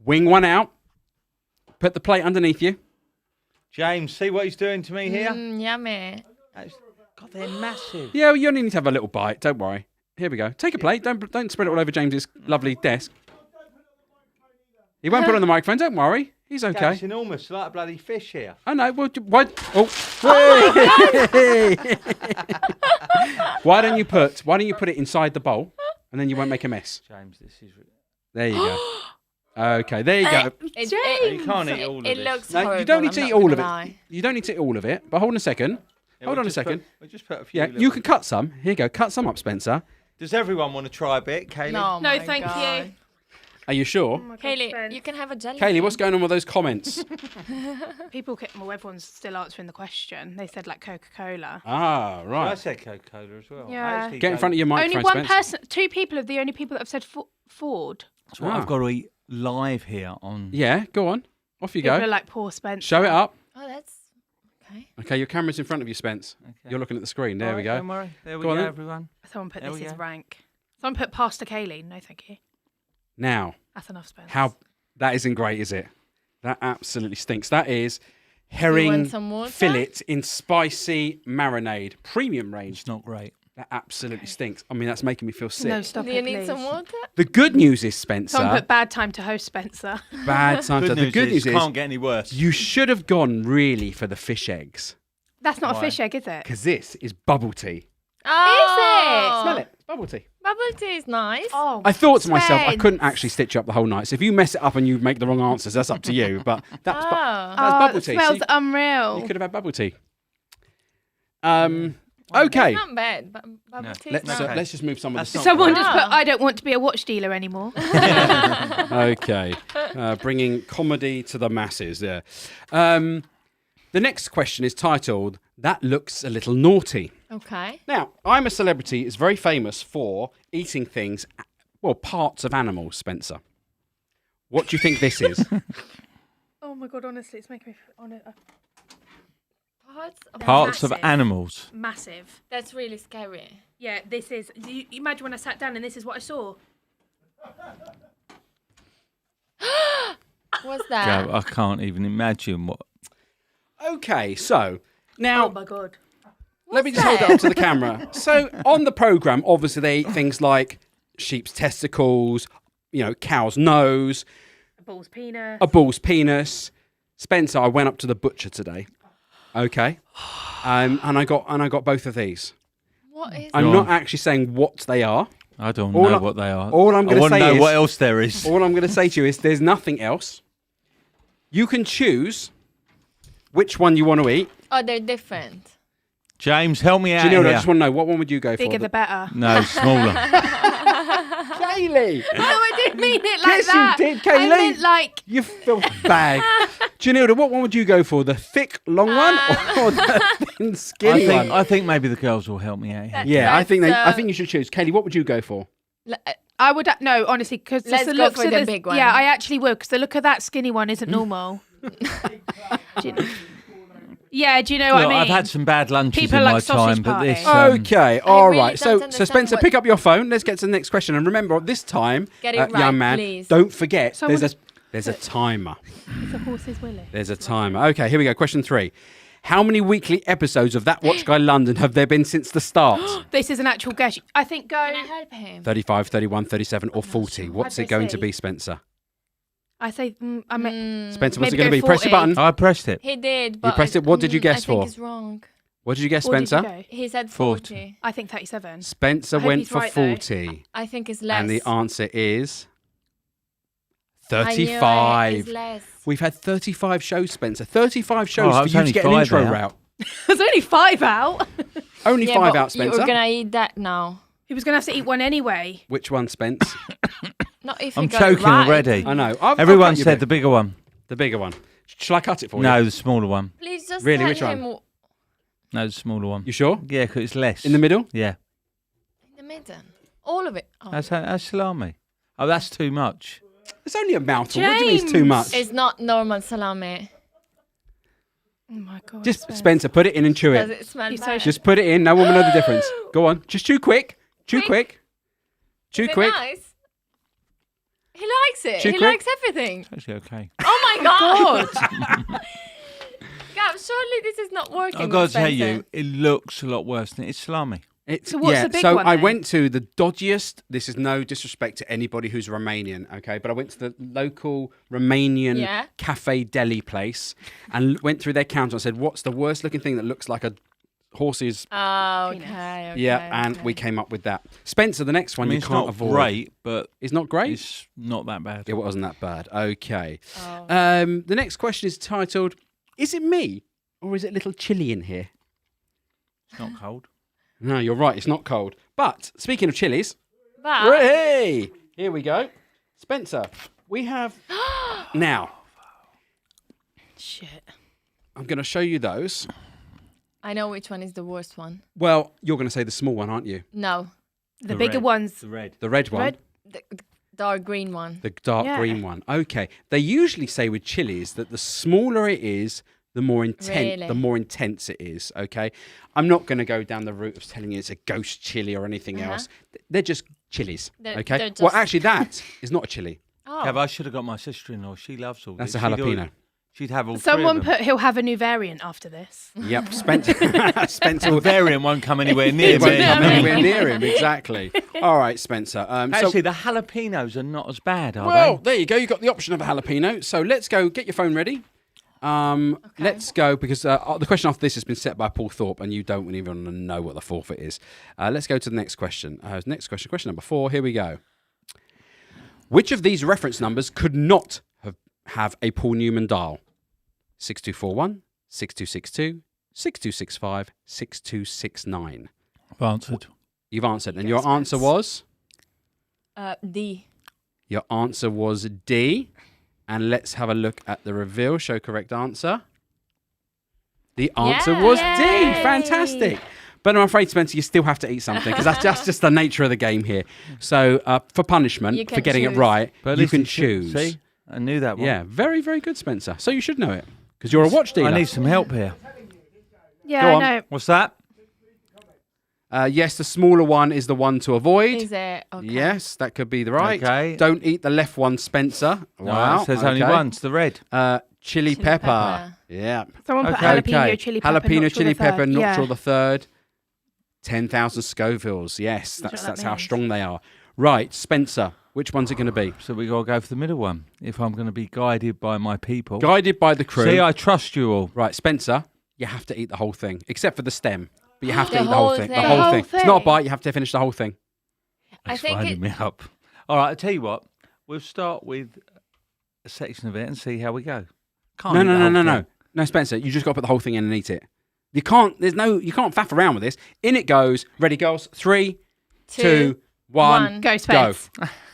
Wing one out. Put the plate underneath you. James, see what he's doing to me here? Yummy. God, they're massive. Yeah, you only need to have a little bite. Don't worry. Here we go. Take a plate. Don't spread it all over James's lovely desk. He won't put it on the microphone. Don't worry. He's okay. It's enormous, like a bloody fish here. I know. Well, what? Oh. Why don't you put it inside the bowl, and then you won't make a mess. James, this is. There you go. Okay, there you go. You can't eat all of It this. looks No, horrible. you don't need to I'm eat not all of gonna it. lie. You don't need to eat all of it. But hold on a second. Yeah, Hold we'll on a just put- second. We'll just put a few. Yeah, little you can bits. cut some. Here you go. Cut some up, Spencer. Does everyone want to try a bit, Kaylee? No, No, my thank God. you. Are you sure? Kaylee, you can have a jelly. Kaylee, what's going on with those comments? Well, everyone's still answering the question. They said like Coca-Cola. Ah, I right. said Coca-Cola as well. Yeah. I actually Get in don't- front of your Only microphone, one Spence. person, 2 people are the only people that have said Ford. That's what I've got to eat live here on. Yeah, go on. Off you People go. are like poor Spencer. Show it up. Oh, that's okay. Okay, your camera's in front of you, Spence. Okay. You're looking at the screen. There All we right, go. Don't worry. There we Go go, on then. everyone. Someone put There this we as go. rank. Someone put Pastor Kaylee. No, thank you. Now, That's enough, Spence. that isn't great, is it? That absolutely stinks. That is You herring want some water? fillet in spicy marinade, premium range. It's not great. That absolutely stinks. I mean, that's making me feel sick. No, stop Do it, you need please. some water? The good news is, Spencer, Someone put bad time to host Spencer. bad time. Good The news good news is, can't get any worse. you should have gone really for the fish eggs, That's not Why? a fish egg, is it? because this is bubble tea. Oh. Smell it. It's bubble tea. Bubble tea is nice. Oh, I thought to myself, I Spence. couldn't actually stitch up the whole night. So if you mess it up and you make the wrong answers, that's up to you. But that's, Oh. that's Oh, bubble it tea. smells So unreal. you could have had bubble tea. Okay. It's not bad. But bubble No. tea Let's is nice. let's just move some of That's this. not Someone great. just put, Ah. I don't want to be a watch dealer anymore. Okay, bringing comedy to the masses. There. The next question is titled "That Looks a Little Naughty." Okay. Now, I'm a celebrity is very famous for eating things, well, parts of animals. Spencer, what do you think this is? Oh my God, honestly, it's making me on it. Parts of massive. animals. Massive. That's really scary. Yeah, this is. You imagine when I sat down and this is what I saw. What's that? Go, I can't even imagine what. Okay, so now Oh my God. let me just hold it up to the camera. So on the program, obviously they eat things like sheep's testicles, cow's nose, A bull's penis. a bull's penis. Spencer, I went up to the butcher today. Okay, and I got both of these. What is I'm Go not on. actually saying what they are. I don't All know I- what they are. all I'm I gonna want to say know is- what else there is. All I'm going to say to you is there's nothing else. You can choose which one you want to eat. Oh, they're different. James, help me out Jonilda, I here. just want to know, what one would you go Bigger for? the better. No, smaller. Kaylee! No, I didn't mean it like Yes, that. you did, Kaylee. I meant like... You filth bag. Jonilda, what one would you go for? The thick, long one or the thin, skinny one? I think maybe the girls will help me out here. Yeah, I think That's, you should choose. Kaylee, what would you go for? I would... No, honestly, because Let's the go looks for of the big one. Yeah, I actually would, because the look of that skinny one isn't normal. Do you know? Yeah, do you know what Look, I mean? I've had some bad lunches People in like my sausage time, but party. this... Okay, all really right. don't So understand Spencer, what- pick up your phone. Let's get to the next question. And remember, this time, Get it right, young man, please. don't forget, Someone- there's a timer. It's a horse's willy. There's a timer. Okay, here we go. Question 3. How many weekly episodes of That Watch Guy London have there been since the start? This is an actual guess. I think go... Can I help him? 35, 31, 37 or 40? What's I'd it go going to C. be, Spencer? I say... I mean, Spencer, what's it Maybe going to be? go Press your 40. button. I pressed it. He did, but pressed it. What did you guess I think for? he's wrong. What did you guess, what did you Spencer? go? He said 40. 40. I think 37. Spencer I hope went he's for right, though. 40. I think it's less. And the answer is I knew it, 35. it's less. We've had 35 shows, Spencer. 35 shows Oh, that for was you to only get an 5 intro out. route. There's only 5 out. Only Yeah, 5 but out, Spencer. You're gonna eat that now. He was going to have to eat one anyway. Which one, Spence? Not if I'm you got it choking right. already. I know. I'll Everyone cut you a said bit. the bigger one. The bigger one. Shall I cut it for you? No, the smaller one. Please just Really, tell which one? him No, the smaller one. You sure? Yeah, because it's less. In the middle? Yeah. in the middle. All of it. Oh. That's salami. Oh, that's too much. It's only a mouthful. What do you mean it's too James! much? It's not normal salami. Oh my God. Just, Spencer, put it in and chew Does it. it smell You're so bad? Just put it in. No one will know the difference. Go on. Just chew quick. Chew quick. Chew Is it quick. nice? He likes it. Chew He quick. likes everything. It's actually okay. Oh my God. Gav, surely this is not working. I've got with to tell Spencer. you, it looks a lot worse than it's salami. It's, So what's yeah, the big so one I then? went to the dodgiest. This is no disrespect to anybody who's Romanian, okay? But I went to the local Romanian Yeah. cafe deli place and went through their counter and said, "What's the worst looking thing that looks like a horse's?" Oh, Penis. okay. Yeah, and we came up with that. Spencer, the next one I mean, you it's can't not avoid. great, but It's not great. it's not that bad. It wasn't that bad. Okay. Oh. The next question is titled, "Is it me or is it a little chilly in here?" It's not cold. No, you're right. It's not cold. But speaking of chilies, But hey, here we go. Spencer, we have now. Shit. I'm going to show you those. I know which one is the worst one. Well, you're going to say the small one, aren't you? No, The bigger red. ones. The red. The red one, Red? the dark green one. the dark Yeah. green one. Okay. They usually say with chilies that the smaller it is, the more Really? intense it is. Okay. I'm not going to go down the route of telling you it's a ghost chili or anything else. They're just chilies. They're- Okay. they're Well, just- actually, that is not a chili. Oh, Kev, I should have got my sister-in-law. She loves all That's this. a jalapeno. She'd have all Someone three of put he'll have a new variant after this. Yep. Spencer. Spencer them. will The variant won't come anywhere near It won't me. come anywhere near him, exactly. All right, Spencer. Actually, the jalapenos are not as bad, are well, they? there you go. You've got the option of a jalapeno. So let's go. Get your phone ready. Let's go because the question after this has been set by Paul Thorpe, and you don't even know what the forfeit is. Let's go to the next question. Question number 4. Here we go. Which of these reference numbers could not have a Paul Newman dial? 6241, 6262, 6265, 6269. I've answered. You've answered, and Yes, your answer Spence. was? D. Your answer was D. And let's have a look at the reveal. Show correct answer. The answer was D. Yay. Fantastic. But I'm afraid, Spencer, you still have to eat something because that's just the nature of the game here. So for punishment, You for can getting it choose. right, But at you least can it should- choose. See, I knew that one. Yeah, very, very good, Spencer. So you should know it because you're a watch dealer. I need some help here. Yeah, Go I on. know. What's that? Yes, the smaller one is the one to avoid. Is it? Okay. Yes, that could be the right. Okay. Don't eat the left one, Spencer. Wow. It says only okay. one. It's the red. Chili pepper. pepper. Yeah. Someone put Okay. jalapeno, chili pepper, Jalapeno, not chili sure the pepper, third. not Yeah. sure the third. 10,000 Scovilles. Yes, Not that's sure what that how means. strong they are. Right, Spencer, which one's it going to be? So we got to go for the middle one. If I'm going to be guided by my people. Guided by the crew. See, I trust you all. Right, Spencer, you have to eat the whole thing, except for the stem. But you have to The eat the whole whole thing. The thing. whole The thing. whole It's not a thing. bite, you have to finish the whole thing. I It's think winding it- me up. All right, I'll tell you what. We'll start with a section of it and see how we go. Can't No, eat no, the no, whole no, thing. no. No, Spencer, you just got to put the whole thing in and eat it. You can't faff around with this. In it goes. Ready, girls? 3, 2, 1. Go, Spence.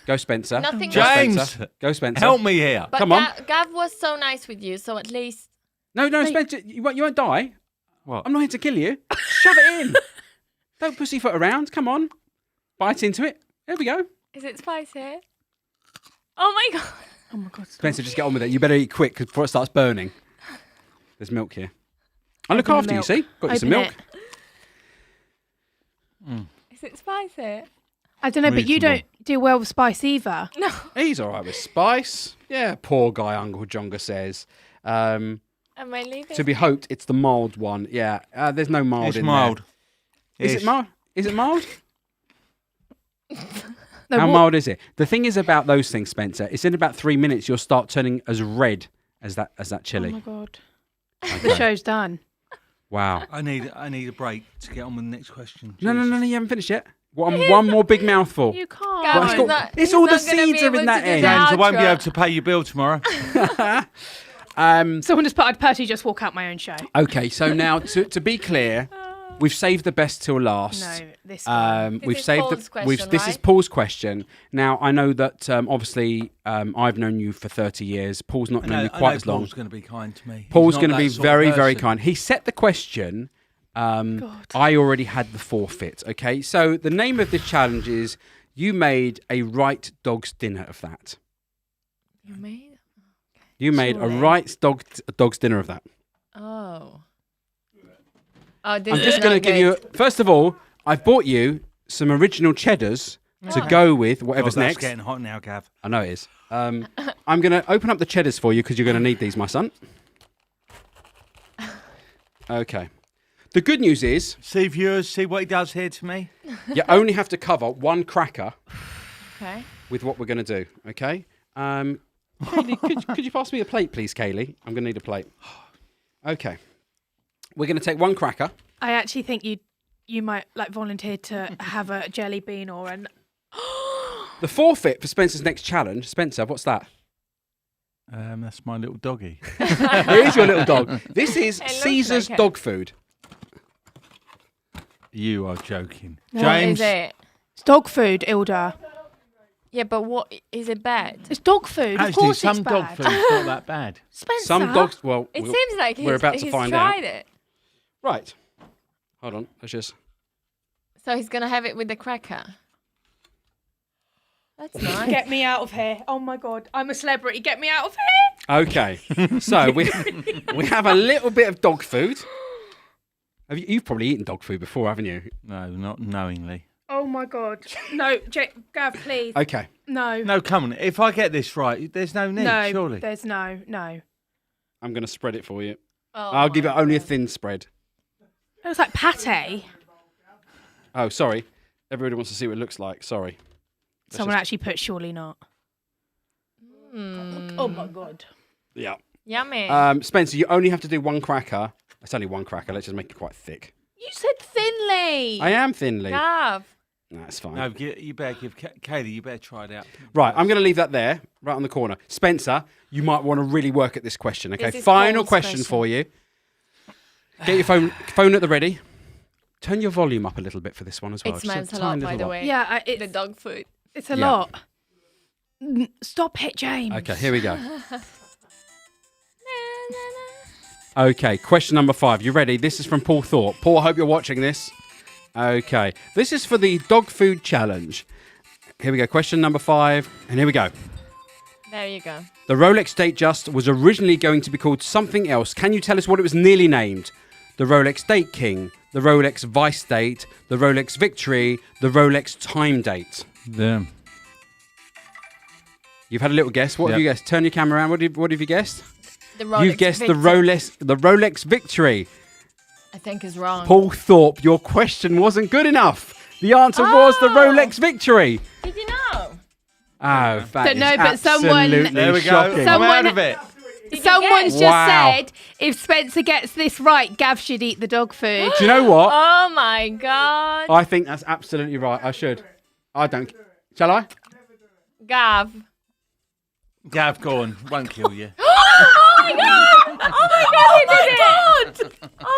Go, Spencer. Nothing. Go, James, Spencer. Go, Spencer. help me here. But Come on. Gav was so nice with you, so at least. No, Spencer, you won't die. What? I'm not here to kill you. Shove it in. Don't pussyfoot around. Come on. Bite into it. There we go. Is it spicy? Oh my god. Oh my God. Spencer, just get on with it. You better eat quick before it starts burning. There's milk here. I look after you, see? Got you some milk. Is it spicy? I don't know, but you Reasonable. don't do well with spice either. No. He's all right with spice. Yeah, poor guy, Uncle Jonga says. Am I leaving? To be hoped it's the mild one. Yeah, there's no mild It's in mild. there. Is it mild? Is it mild? No, How what- mild is it? The thing is about those things, Spencer, it's in about 3 minutes you'll start turning as red as that Oh chili. my God. Okay. The show's done. Wow. I need a break to get on with the next question. No, Jesus. you haven't finished yet. One more big mouthful. You can't. Gav, Well, it's he's got- not- it's he's all the not gonna be seeds are in able that to do end. the James, I won't be outro. able to pay your bill tomorrow. Someone just put, I'd personally just walk out my own show. Okay, so now to be clear, we've saved the best till last. No, this one. This We've is saved Paul's the. question, This is right? Paul's question. Now I know that obviously I've known you for 30 years. Paul's not known you quite as long. Paul's going to be kind to me. Paul's He's going not to be that sort of very, very person. kind. He set the question. I already had the forfeit. Okay, so the name of this challenge is you made a right dog's dinner of that. You made? You made a Surely. right dog's dinner of that. Oh. Oh, this I'm is just going to not give you. good. First of all, I've bought you some original cheddars to Oh. go with God, whatever's that's next. getting hot now, Gav. I know it is. I'm going to open up the cheddars for you because you're going to need these, my son. Okay. The good news is See, viewers, see what he does here to me. you only have to cover one cracker Okay. with what we're going to do. Okay. Kaylie, could you pass me a plate, please, Kaylie? I'm going to need a plate. Okay. We're going to take one cracker. I actually think you might like volunteer to have a jelly bean or an. The forfeit for Spencer's next challenge. Spencer, what's that? That's my little doggy. Here is your little dog. This is It looks Caesar's like it. dog food. You are joking. What James, is it? It's dog food, Ilda. Yeah, but what is it bad? It's dog food. Of actually, course some it's dog bad. food's not that bad. Spencer. Some dogs. Well, It we'll- seems like we're about to he's find out. tried it. Right. Hold on. Let's just. So he's gonna have it with the cracker. That's nice. Get me out of here. Oh my God. I'm a celebrity. Get me out of here. Okay. So we have a little bit of dog food. You've probably eaten dog food before, haven't you? No, not knowingly. Oh my God. No, Gav, please. Okay. No. No, come on. If I get this right, there's no need, No. surely. There's no. I'm going to spread it for you. Oh I'll give it my only a God. thin spread. It looks like pate. Oh, sorry. Everybody wants to see what it looks like. Sorry. Let's Someone just- actually put surely not. Mm. Oh my God. Yeah. Yummy. Spencer, you only have to do one cracker. It's only one cracker. Let's just make it quite thick. You said thinly. I am thinly. Gav. That's fine. No, you better give Kaylie. You better try it out. Right, I'm going to leave that there, right on the corner. Spencer, you might want to really work at this question. Okay, This is final Paul's question question. for you. Get your phone at the ready. Turn your volume up a little bit for this one as well. It Just smells a lot, tiny by little the lot. way. Yeah, The dog food. it's a Yeah. lot. Stop it, James. Okay, here we go. Okay, question number 5. You ready? This is from Paul Thorpe. Paul, I hope you're watching this. Okay, this is for the dog food challenge. Here we go. Question number 5, and here we go. There you go. The Rolex Datejust was originally going to be called something else. Can you tell us what it was nearly named? The Rolex Date King, the Rolex Vice Date, the Rolex Victory, the Rolex Time Date. Them. You've had a little guess. What have Yep. you guessed? Turn your camera around. What have you guessed? The Rolex You've guessed Victor, the Rolex Victory. I think is wrong. Paul Thorpe, your question wasn't good enough. The answer was the Oh. Rolex Victory. Did you know? Oh, that Don't is know, but someone- absolutely There we shocking. go. Someone- I'm out of it. Did you Someone's guess? just Wow. said if Spencer gets this right, Gav should eat the dog food. Do you know what? Oh my God. I think that's absolutely right. I should. I don't. Shall I? Gav. Gav, go on. Won't kill you. Oh my God. Oh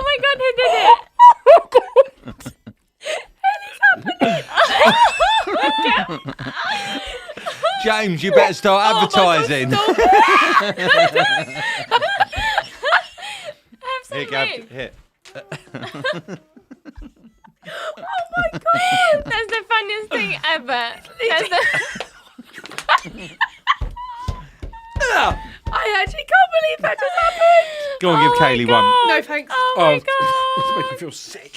my god, he did it! James, you better start advertising. Have some Here, Gav, milk. here. That's the funniest thing ever. That's the... I actually can't believe that just happened. Go on, give Kaylee one. No thanks. Oh my god. It's making me feel sick.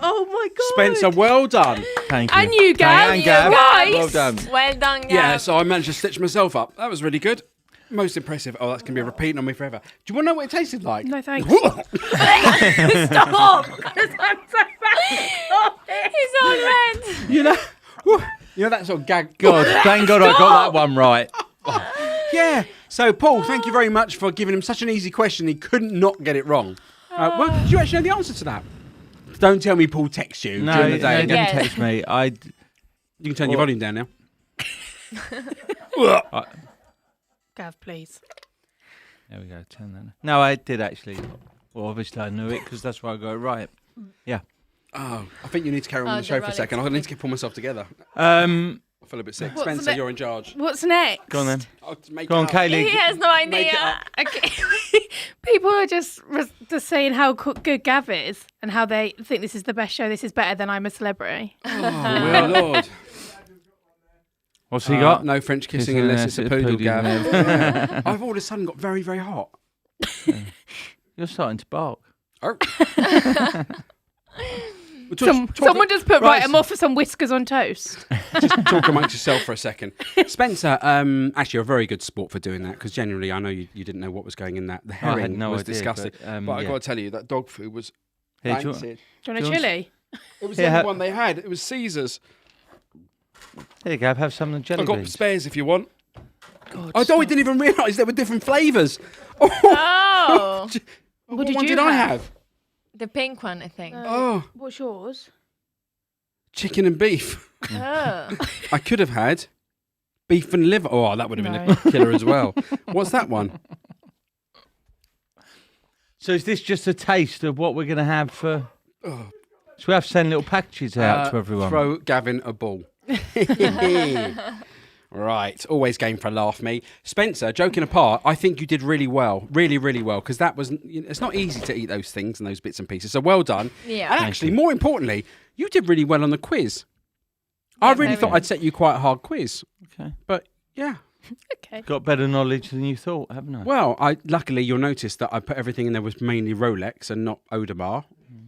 Oh my god. Spencer, well done. Thank you. And you, Gav. And Gav. Guys. Well done. Well done, Gav. Yeah, so I managed to stitch myself up. That was really good. Most impressive. Oh, that's going to be repeating on me forever. Do you want to know what it tasted like? No thanks. Stop! Because I'm so bad. Stop it. He's all red. You know, that sort of gag. God, thank God I got that one right. Yeah. So, Paul, thank you very much for giving him such an easy question. He couldn't not get it wrong. Well, did you actually know the answer to that? Don't tell me Paul texts you No, during the no, day. he and didn't Yes. text me. You can turn your volume down now. Gav, please. There we go. Turn that. No, I did actually. Well, obviously I knew it because that's why I got it right. Yeah. Oh, I think you need to carry on with the the show for a Rolex second. I need to pull myself together. I feel a bit sick. What's Spencer, the- you're in charge. What's next? Go on then. I'll make Go on, it up. Kaylee. He has no Make it idea. up. Okay. People are just saying how good Gav is and how they think this is the best show. This is better than I'm a Celebrity. Oh, well, Lord. What's he got? No French kissing Kissing unless it's a poodle, Gav. Gav. Yeah. I've all of a sudden got very, very hot. You're starting to bark. Oh. Someone just put Right. I'm off for some whiskers on toast. Just talk amongst yourself for a second. Spencer, actually, you're a very good sport for doing that because generally I know you didn't know what was going in that. The I had herring no was idea, disgusting. but, But I yeah. got to tell you, that dog food was Here, do you fancy. want- Do you want a Do you want- chili? It was Yeah. the only one they had. It was Caesar's. Here you go. Have some of the jelly I've got beans. spares if you want. God, I stop. didn't even realise there were different flavours. Oh, What did one you did I have? have? the pink one, I think. Oh, What's yours? chicken and beef. Oh. I could have had beef and liver. Oh, that would have been a killer as well. What's that one? So is this just a taste of what we're going to have for... So we have to send little packages out to everyone. Throw Gavin a ball. Right, always game for a laugh, me. Spencer, joking apart, I think you did really well, really, really well, because that was, it's not easy to eat those things and those bits and pieces. So well done. Yeah. And actually, more importantly, you did really well on the quiz. I really very thought well. I'd set you quite a hard quiz, Okay. but yeah. Okay. Got better knowledge than you thought, haven't I? Well, luckily you'll notice that I put everything in there was mainly Rolex and not Audemars.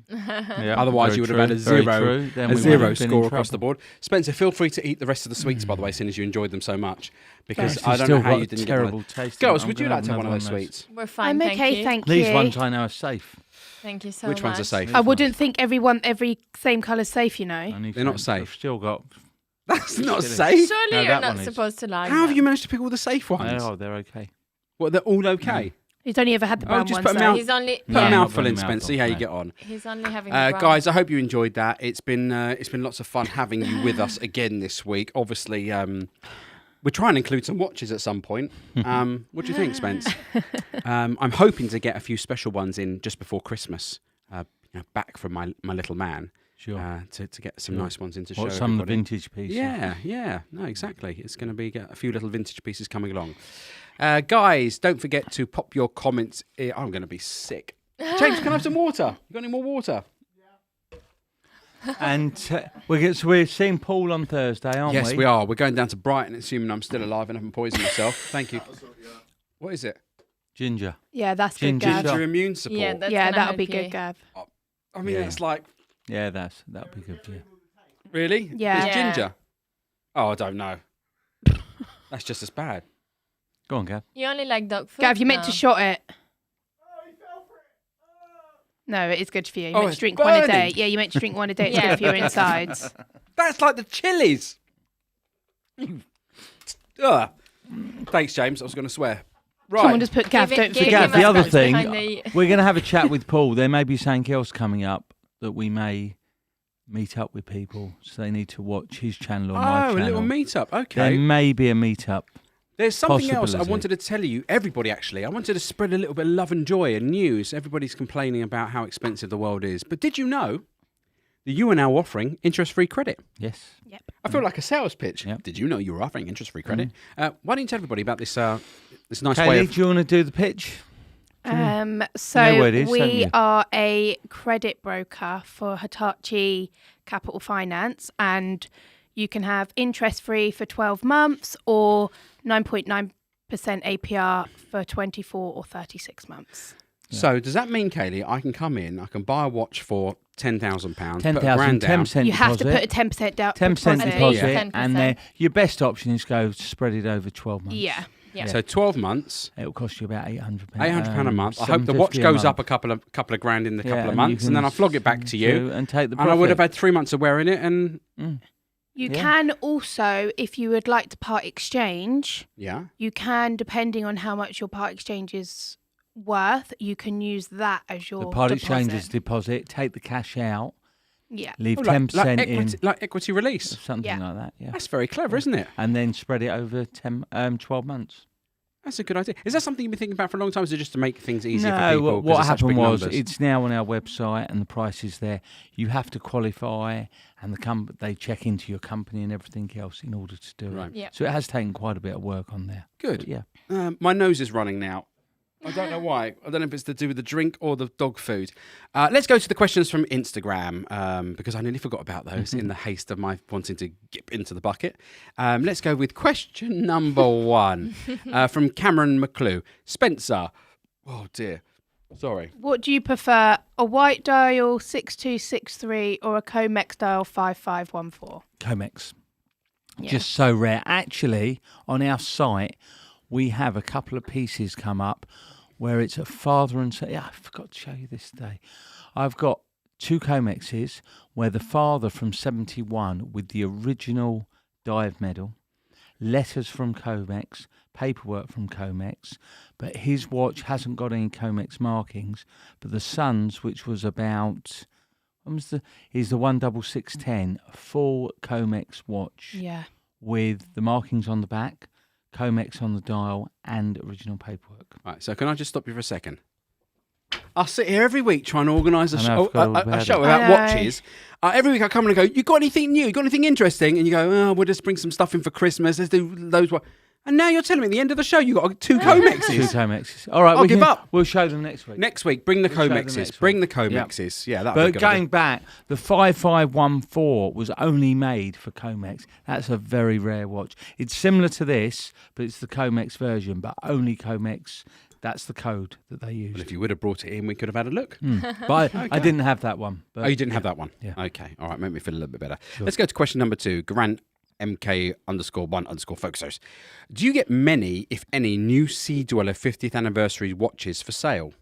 Yeah, Otherwise, very you would true, have had very a true. Then we would zero have been in score across the trouble. board. Spencer, feel free to eat the rest of the sweets, by the way, since you enjoyed them so much. Because It's I don't still know how got you a didn't terrible get taste. Girls, I'm would you gonna like to have have one of those another sweets? We're fine, I'm thank okay, you. thank These you. ones I know are safe. Thank you so Which much. ones are safe? I wouldn't think every same colour's safe, you know. I need They're not some. safe. I've still got... That's not Silly. safe. Surely No, you're that not one is. supposed to like How have them. you managed to pick all the safe ones? Oh, they're okay. Well, they're all okay. He's only ever had the Oh, brown just ones. put 'em though. out. He's only Put No, a I'm mouthful not in, putting a Spencer. See mouthful, how you no. get on. he's only having the brown. Guys, I hope you enjoyed that. It's been lots of fun having you with us again this week. Obviously, we're trying to include some watches at some point. What do you think, Spence? I'm hoping to get a few special ones in just before Christmas. Back from my little man. Sure. To get some nice ones in to show What, some of the everybody. vintage pieces? Yeah. No, exactly. It's going to be a few little vintage pieces coming along. Guys, don't forget to pop your comments. I'm going to be sick. James, can I have some water? You got any more water? And we're seeing Paul on Thursday, aren't we? Yes, we are. We're going down to Brighton, assuming I'm still alive and haven't poisoned myself. Thank you. What is it? Ginger. Yeah, that's good, Ginger Gav. shot. Your immune support. Yeah, that's Yeah, gonna that'll help be you. good, Gav. I mean, Yeah. it's like, Yeah, that'll be good. Yeah. really? Yeah. It's Yeah. ginger? Oh, I don't know. That's just as bad. Go on, Gav. You only like dog food. Gav, you meant No. to shot it. No, it is good for you. You Oh, meant it's to drink one a day. burning. Yeah, you meant to drink one a day. It's Yeah. good for your insides. That's like the chilies. Ugh. Thanks, James. I was going to swear. Right. Someone just put Gav, Give it- don't give forget. Gav, him the a other scratch thing, behind the- we're going to have a chat with Paul. There may be something else coming up that we may meet up with people, so they need to watch his channel or my Oh, channel. a little meet-up. There Okay. may be a meet-up. There's something else I possibility. wanted to tell you, everybody actually. I wanted to spread a little bit of love and joy and news. Everybody's complaining about how expensive the world is. But did you know that you are now offering interest-free credit? Yes. Yep. I feel like a sales pitch. Yep. Did you know you were offering interest-free credit? Why don't you tell everybody about this this nice way Kaylee, of... do you want to do the pitch? So know what it is, don't we you? are a credit broker for Hitachi Capital Finance, and you can have interest free for 12 months or 9.9% APR for 24 or 36 months. So does that mean, Kaylee, I can come in, I can buy a watch for £10,000, put a 10,000, grand down. 10% You have to deposit. put a 10% down. 10% Yeah. deposit, 10%. and then your best option is go spread it over 12 months. Yeah. Yeah. So 12 months, It'll cost you about £800. £800 a month. I hope the watch £750 a goes month. up a couple of grand in the couple of and months, you and then can I flog it back to you. and take the And profit. I would have had 3 months of wearing it, and You Yeah. can also, if you would like to part exchange, yeah. you can, depending on how much your part exchange is worth, you can use that as your the part deposit. exchanger's deposit, take the cash out, Yeah. leave Oh, 10% like equity release. something Yeah. like that, yeah. That's very clever, isn't it? And then spread it over 12 months. That's a good idea. Is that something you've been thinking about for a long time? Or is it just to make things easier for No, people? 'cause what it's such happened big was numbers? it's now on our website and the price is there. You have to qualify, and they check into your company and everything else in order to do Right. it. Yeah. So it has taken quite a bit of work on there. Good. But yeah. My nose is running now. I don't know why. I don't know if it's to do with the drink or the dog food. Let's go to the questions from Instagram, because I nearly forgot about those in the haste of my wanting to get into the bucket. Let's go with question number 1 from Cameron McClue. Spencer. Oh, dear. Sorry. What do you prefer, a white dial 6263 or a Comex dial 5514? Comex. Yeah. Just so rare. Actually, on our site, we have a couple of pieces come up where it's a father and son. Yeah, I forgot to show you this today. I've got 2 Comexes where the father from 71 with the original dive medal, letters from Comex, paperwork from Comex, but his watch hasn't got any Comex markings. But the son's, which was about, is the 16610, full Comex watch Yeah. with the markings on the back, Comex on the dial, and original paperwork. Right, so can I just stop you for a second? I sit here every week trying to organise a I know, I show, forgot all a about show it. about I know. watches. Every week I come and I go, you got anything new? You got anything interesting? And you go, oh, we'll just bring some stuff in for Christmas. Let's do those. And now you're telling me at the end of the show you got 2 2 Comexes. Comexes. All right, I'll give up. We'll show them next week. Next week, bring the We'll show them Comexes. next Bring the week. Comexes. Yeah, that'd be a But good going idea. back, the 5514 was only made for Comex. That's a very rare watch. It's similar to this, but it's the Comex version, but only Comex. That's the code that they use. Well, if you would have brought it in, we could have had a look. But I didn't have that one. But Oh, you didn't have that one? Yeah. Okay. All right. Make me feel a little bit better. Let's go to question number 2. Grant MK_1_focusers. Do you get many, if any, new Sea Dweller 50th anniversary watches for sale?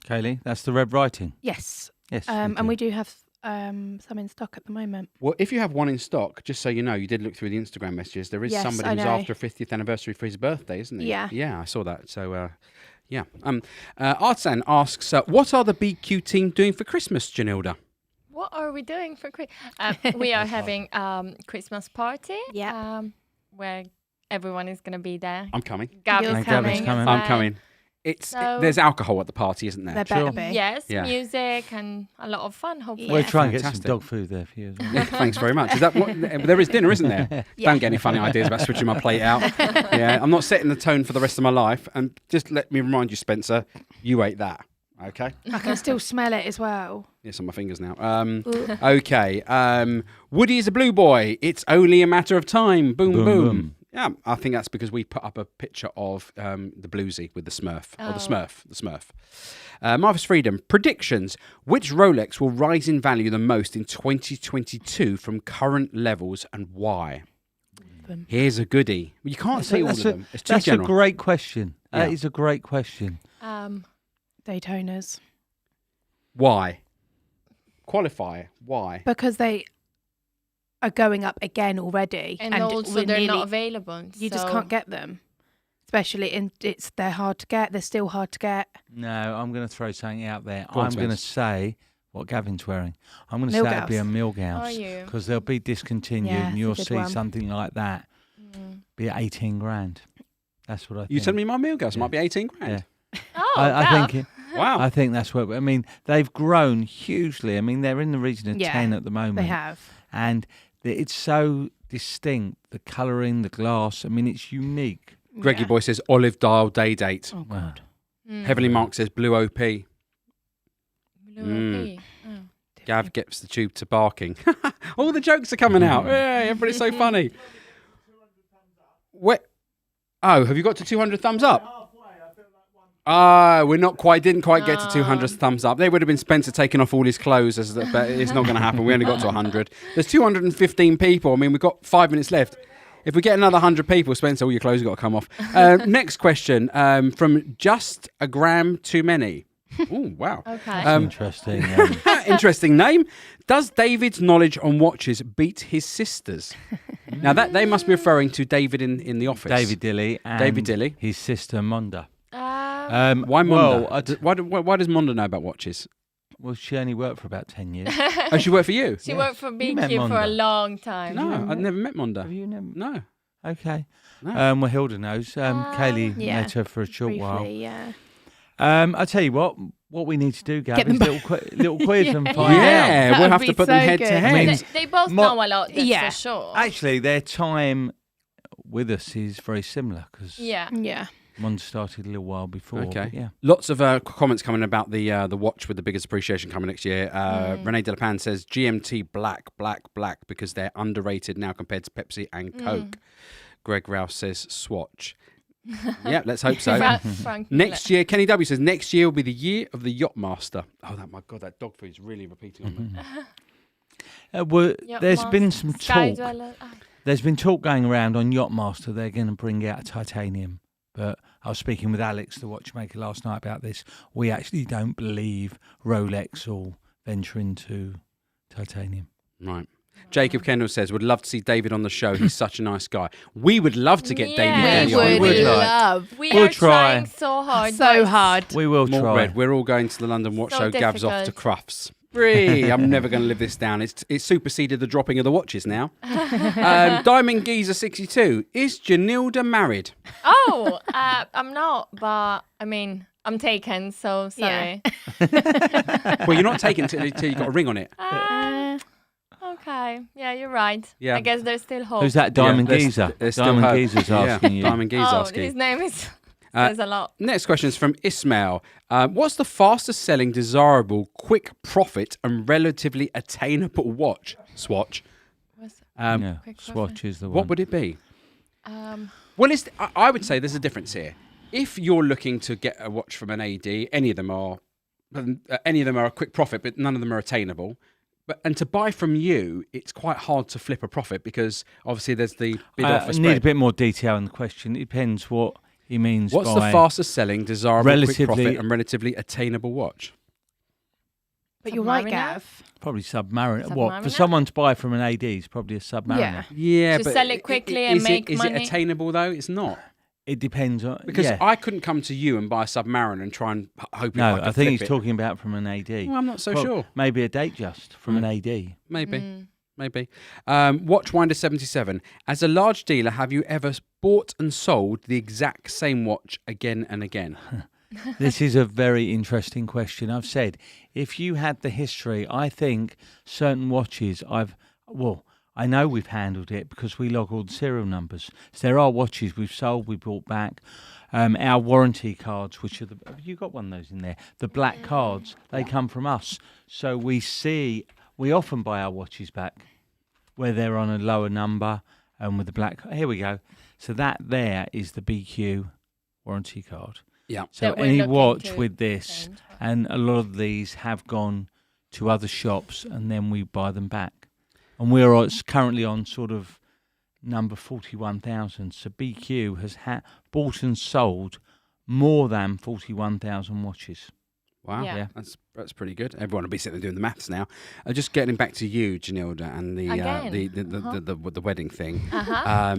Kaylee, that's the red writing. Yes. Yes. And we do have some in stock at the moment. Well, if you have one in stock, just so you know, you did look through the Instagram messages. There is Yes, somebody I who's know. after a 50th anniversary for his birthday, isn't he? Yeah. Yeah, I saw that. So, yeah. Artsan asks, what are the BQ team doing for Christmas, Jonilda? What are we doing for Christmas? We are having Christmas party. Yeah. Where everyone is going to be there. I'm coming. Gavin's You're coming. coming. as I'm well. coming. So- There's alcohol at the party, isn't there? There better Sure. be. Yes, Yeah. music and a lot of fun, hopefully. We'll Yeah. try and get Fantastic. some dog food there for you as well. Yeah, thanks very much. Is that what there is dinner, isn't there? Yeah. Don't get any funny ideas about switching my plate out. Yeah, I'm not setting the tone for the rest of my life. And just let me remind you, Spencer, you ate that. Okay. I can still smell it as well. It's on my fingers now. Okay. Woody is a blue boy. It's only a matter of time. Boom, boom. Boom, boom. Yeah, I think that's because we put up a picture of the Bluesy with the Smurf. Or the Smurf. Marvelous Freedom. Predictions. Which Rolex will rise in value the most in 2022 from current levels and why? Boom. Here's a goodie. You can't say all of them. It's too That's a general. great question. That Yeah. is a great question. Daytonas. Why? Qualify. Why? Because they are going up again already. And also we're they're nearly- not available. You just so- can't get them. Especially they're hard to get. They're still hard to get. No, I'm going to throw something out there. Go on, I'm going to Spence. say what Gavin's wearing. I'm going to say it'll be a Milgauss. Milgauss. Are you? Because they'll be discontinued Yeah, and it's a you'll good see one. something like that. Mm. Be at 18 grand. That's what I think. You telling me my meal goes might be 18 grand? Yeah. Oh, I think Wow. I think that's what I mean. They've grown hugely. I mean, they're in the region of 10 at the moment. They have. And it's so distinct. The colouring, the glass. I mean, it's unique. Greggy Boy says olive dial day date. Oh, Wow. God. Heavenly Mark says blue OP. Blue OP. Oh. Gav gets the tube to barking. All the jokes are coming out. Yeah, everybody's so funny. Oh, have you got to 200 thumbs up? We're not quite, didn't quite get to 200 thumbs up. They would have been Spencer taking off all his clothes, but it's not going to happen. We only got to 100. There's 215 people. I mean, we've got 5 minutes left. If we get another 100 people, Spencer, all your clothes have got to come off. Next question from Just a Gram Too Many. Oh, wow. Okay. Interesting. Interesting name. Does David's knowledge on watches beat his sister's? Now, that they must be referring to David in the office. David Dilly and David Dilly. his sister Monda. Why Monda? Why does Monda know about watches? Well, she only worked for about 10 years. Oh, she worked for you? She worked for You met BQ for a Monda. long time. No, I've never met Monda. Have you never? No. Okay. No. Well, Hilda knows. Kaylee Yeah. met her for a short while. Briefly, yeah. I tell you what we need to do, Gab, Get them is little quiz and find out. Yeah, That we'll would have be to put them so head good. to I head. mean, They both Mo- know a lot, that's Yeah. for sure. Actually, their time with us is very similar because Yeah. Yeah. one started a little while before. Okay. But yeah. Lots of comments coming about the watch with the biggest appreciation coming next year. Renee Delapan says GMT black because they're underrated now compared to Pepsi and Coke. Greg Rouse says Swatch. Yeah, let's hope so. Frank Next year, Kenny W says next year will be the year of the Yachtmaster. Oh, my God, that dog food is really repeating on me. There's been some Sky talk. Dweller. There's been talk going around on Yachtmaster. They're going to bring out a titanium. But I was speaking with Alex, the watchmaker, last night about this. We actually don't believe Rolex will venture into titanium. Right. Jacob Kendall says, would love to see David on the show. He's such a nice guy. We would love to get David Yeah. We Kelly on. would like. love. We We'll are try. trying so hard. So guys. hard. We will Malt try. Red. We're all going to the London Watch So Show. Gav's off to difficult. Crufts. Bree, I'm never going to live this down. It's superseded the dropping of the watches now. Diamond Geezer 62. Is Jonilda married? Oh, I'm not, but I mean, I'm taken, so sorry. Well, you're not taken until you got a ring on it. Okay. Yeah, you're right. Yeah. I guess there's still hope. Who's that? Diamond Yeah, Geezer. there's still Diamond hope. Geezer's asking you. Diamond Geezer Oh, asking. his name is says a lot. Next question is from Ismail. What's the fastest selling, desirable, quick profit, and relatively attainable watch? Swatch. What's- Yeah, Quick Swatch is the one. What would it be? Um, Well, I would say there's a difference here. If you're looking to get a watch from an AD, any of them are a quick profit, but none of them are attainable. And to buy from you, it's quite hard to flip a profit because obviously there's the bid offer I spread. need a bit more detail in the question. It depends what he means What's by the fastest selling, desirable, quick relatively- profit, and relatively attainable watch? But you're right, Submariner? Gav. Probably Submariner. What, for Submariner? someone to buy from an AD is probably a Submariner. Yeah, To but sell it quickly and make is money. it attainable though? It's not. It depends on Because yeah. I couldn't come to you and buy a Submariner and try and hope No, I could I think flip he's it. talking about from an AD. Well, I'm not so Well, sure. Maybe a date just from an AD. Maybe. Watchwinder77. As a large dealer, have you ever bought and sold the exact same watch again and again? This is a very interesting question. I've said, if you had the history, I think certain watches I know we've handled it because we log all the serial numbers. So there are watches we've sold, we bought back. Our warranty cards, which are have you got one of those in there? The black cards, they come from us. So we often buy our watches back where they're on a lower number and with the black. Here we go. So that there is the BQ warranty card. Yeah. So That we're any looking watch to with this, change. and a lot of these have gone to other shops, and then we buy them back. And we're currently on sort of number 41,000. So BQ has bought and sold more than 41,000 watches. Wow, Yeah. that's pretty good. Everyone will be sitting there doing the maths now. Just getting back to you, Jonilda, and Again? the wedding thing. Uh-huh.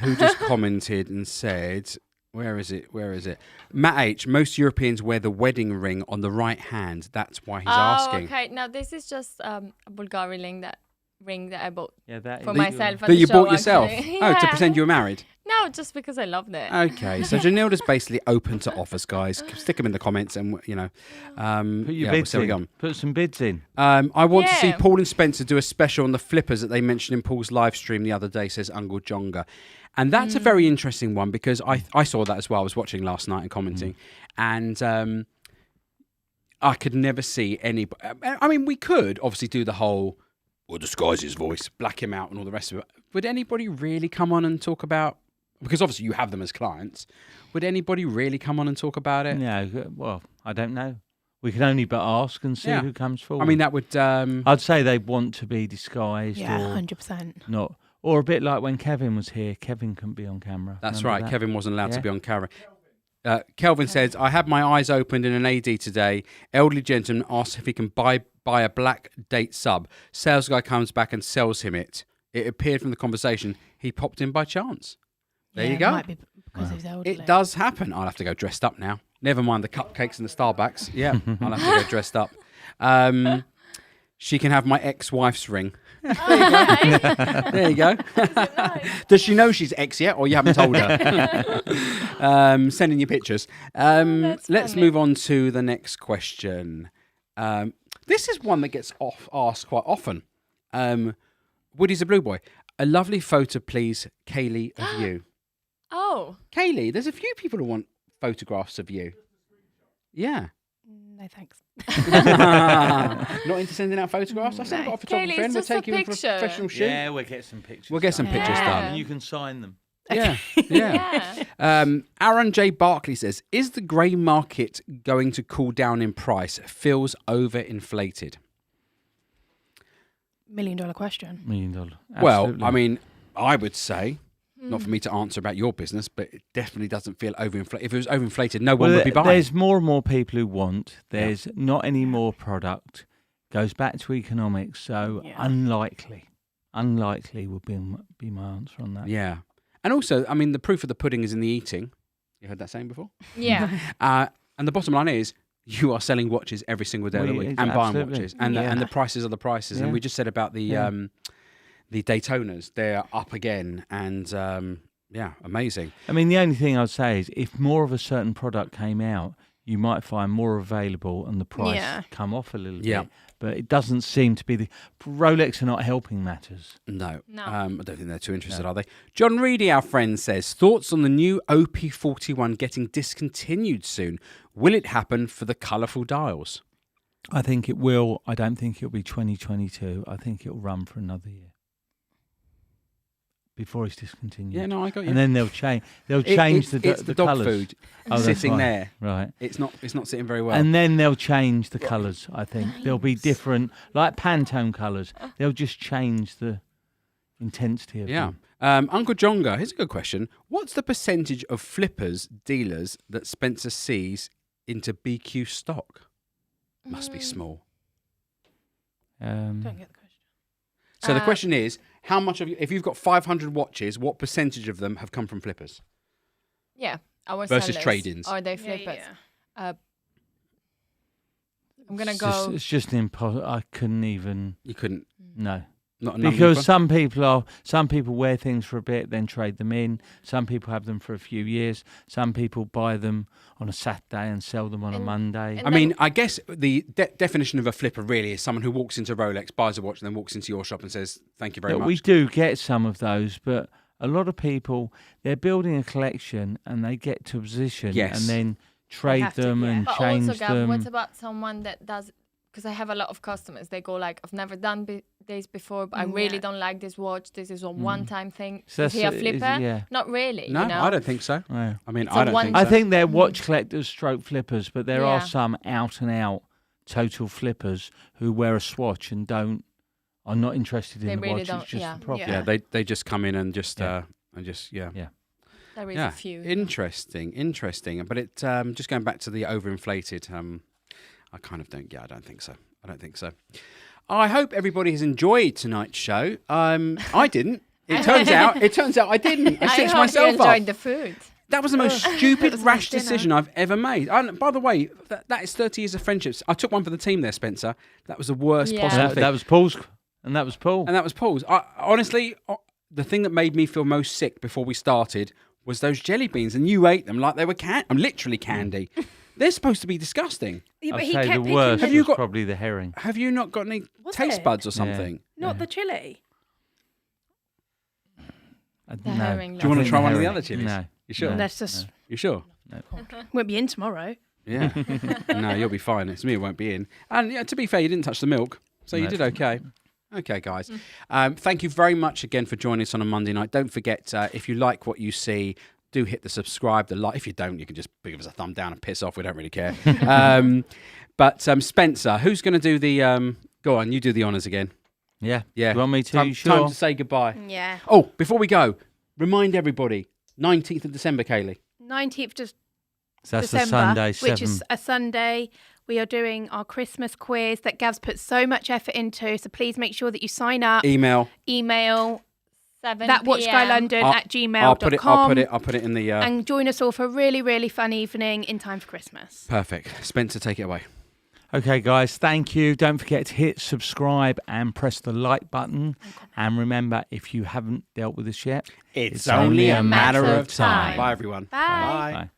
Who just commented and said, Where is it? Matt H. Most Europeans wear the wedding ring on the right hand. That's why he's asking. Okay. Now this is just a Bulgari ring that I bought Yeah, that for is- myself. at That the you show, bought yourself? actually. Oh, to Yeah. pretend you were married? No, out just because I loved it. Okay, so Jonilda's basically open to offers, guys. Stick them in the comments, and Put your we'll bids see how we in. go. Put some bids in. I want to see Yeah. Paul and Spencer do a special on the flippers that they mentioned in Paul's live stream the other day, says Uncle Jonga. And that's a very interesting one because I saw that as well. I was watching last night and commenting. And I could never see any... I mean, we could obviously do the whole, well, disguise his voice, black him out and all the rest of it. Would anybody really come on and talk about... Because obviously you have them as clients. Would anybody really come on and talk about it? No, well, I don't know. We can only but ask and see Yeah. who comes forward. I mean, that would... I'd say they want to be disguised Yeah, or 100%. not. Or a bit like when Kevin was here. Kevin couldn't be on camera. That's Remember right. that? Kevin wasn't allowed to Yeah. be on camera. Kelvin says, I had my eyes opened in an AD today. Elderly gentleman asks if he can buy a black date sub. Sales guy comes back and sells him it. It appeared from the conversation. He popped in by chance. There Yeah, you it go. might be because he's elderly. It does happen. I'll have to go dressed up now. Never mind the cupcakes and the Starbucks. Yeah, I'll have to go dressed up. She can have my ex-wife's ring. There you go. Does she know she's ex yet, or you haven't told her? Sending you pictures. Let's funny. move on to the next question. This is one that gets asked quite often. Woody's a blue boy. A lovely photo, please, Kaylie, of you. Oh, Kaylie, there's a few people who want photographs of you. Yeah. No, thanks. Not into sending out photographs? I've still got a photographer Kaylie, friend. We'll it's just a take you in for a picture. professional shoot. Yeah, we'll get some pictures. We'll get some pictures Yeah. done. And you can sign them. Yeah, yeah. yeah. Aaron J. Barkley says, is the grey market going to cool down in price? Feels overinflated. $1 million question. $1 million. Well, Absolutely. I mean, I would say, not for me to answer about your business, but it definitely doesn't feel overinflated. If it was overinflated, no one would be buying. There's more and more people who want. There's not any more product. Goes back to economics. So Yeah. unlikely would be my answer on that. Yeah. And also, I mean, the proof of the pudding is in the eating. You heard that saying before? Yeah. And the bottom line is, you are selling watches every single day of the week and buying Absolutely. watches. And, Yeah. and the prices are the prices. And Yeah. we just said about the Yeah. the Daytonas. They're up again. And, yeah, amazing. I mean, the only thing I'd say is if more of a certain product came out, you might find more available and the price Yeah. come off a little Yeah. bit. But it doesn't seem to be the Rolex are not helping matters. No. No. I don't think they're too interested, are they? John Reedy, our friend, says, thoughts on the new OP41 getting discontinued soon. Will it happen for the colourful dials? I think it will. I don't think it'll be 2022. I think it'll run for another year before it's discontinued. Yeah, no, I got you. And then they'll change. They'll It- change it's the dog colours. food Oh, that's sitting right. there. Right. It's not sitting very well. And then they'll change the colours, I think. They'll be different, like Pantone colours. They'll just change the intensity of yeah. them. Uncle Jonga, here's a good question. What's the percentage of flippers, dealers that Spencer sees into BQ stock? Must be small. Don't get the question. So the question is, how much of you, if you've got 500 watches, what percentage of them have come from flippers? Yeah. Our Versus sellers, trade-ins. Are they Yeah, flippers? yeah. I'm going to It's go. just, it's just impossible. I couldn't even. You couldn't, No. not a number Because you've some people wear things for a bit, then trade them in. Some people have them for a few years. Some people buy them on a Saturday and sell them on a And- Monday. and I mean, I guess the definition of a flipper really is someone who walks into Rolex, buys a watch, and then walks into your shop and says, thank you very But much. we do get some of those, but a lot of people, they're building a collection and they get to a position Yes. and then trade have to, them yeah. and But change also, Gav, them. what about someone that does? Because I have a lot of customers. They go like, "I've never done this before, but I really Yeah. don't like this watch. This is a one-time thing." So Is he a that's- flipper? yeah. Not really. No, you know? I don't think so. Yeah. I mean, It's I a don't one- think I so. think they're watch collectors, stroke flippers, but there are Yeah. some out and out total flippers who wear a swatch and are not interested in They the really watch. don't- It's just yeah. the profit. Yeah, they just come in and just, Yeah. yeah. There is Yeah, a few. interesting. But it just going back to the overinflated. I kind of don't. Yeah, I don't think so. I hope everybody has enjoyed tonight's show. I didn't. It turns out I didn't. I I stitched hope myself you enjoyed up. the food. That was the most stupid, was rash dinner. decision I've ever made. And by the way, that is 30 years of friendships. I took one for the team there, Spencer. That was the worst Yeah. possible That, thing. that was Paul's, and that was Paul. And that was Paul's. Honestly, the thing that made me feel most sick before we started was those jelly beans, and you ate them like they were literally candy. They're supposed to be disgusting. Yeah, but I'd he say kept the picking worst Have you was got- probably the herring. Have you not got any Was taste it? buds or something? Not the chili. The herring Do you want to think try the one of the herring. other chilies? No. You sure? Let's just You sure? won't be in tomorrow. Yeah. No, you'll be fine. It's me who won't be in. And yeah, to be fair, you didn't touch the milk, so you No. did okay. Okay, guys. Thank you very much again for joining us on a Monday night. Don't forget, if you like what you see, do hit the subscribe, the like. If you don't, you can just give us a thumb down and piss off. We don't really care. But Spencer, who's going to do the... go on, you do the honours again. Yeah. Yeah. Do you want me to? Time Sure. to say goodbye. Yeah. Oh, before we go, remind everybody, 19th of December, Kaylie. 19th So that's December, the Sunday, which 7. is a Sunday. We are doing our Christmas quiz that Gav's put so much effort into. So please make sure that you sign up. Email. Email 7 thatwatchguylondon I'll- at gmail.com. I'll put it in the... And join us all for a really, really fun evening in time for Christmas. Perfect. Spencer, take it away. Okay, guys, thank you. Don't forget to hit subscribe and press the like button. And remember, if you haven't dealt with this yet, It's only a matter of time. Bye, everyone. Bye. bye.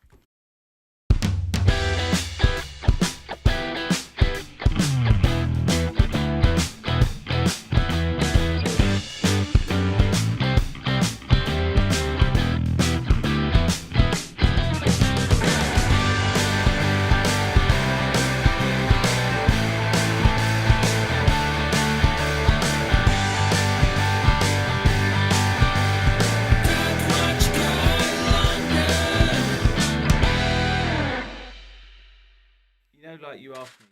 You know, like you asked me.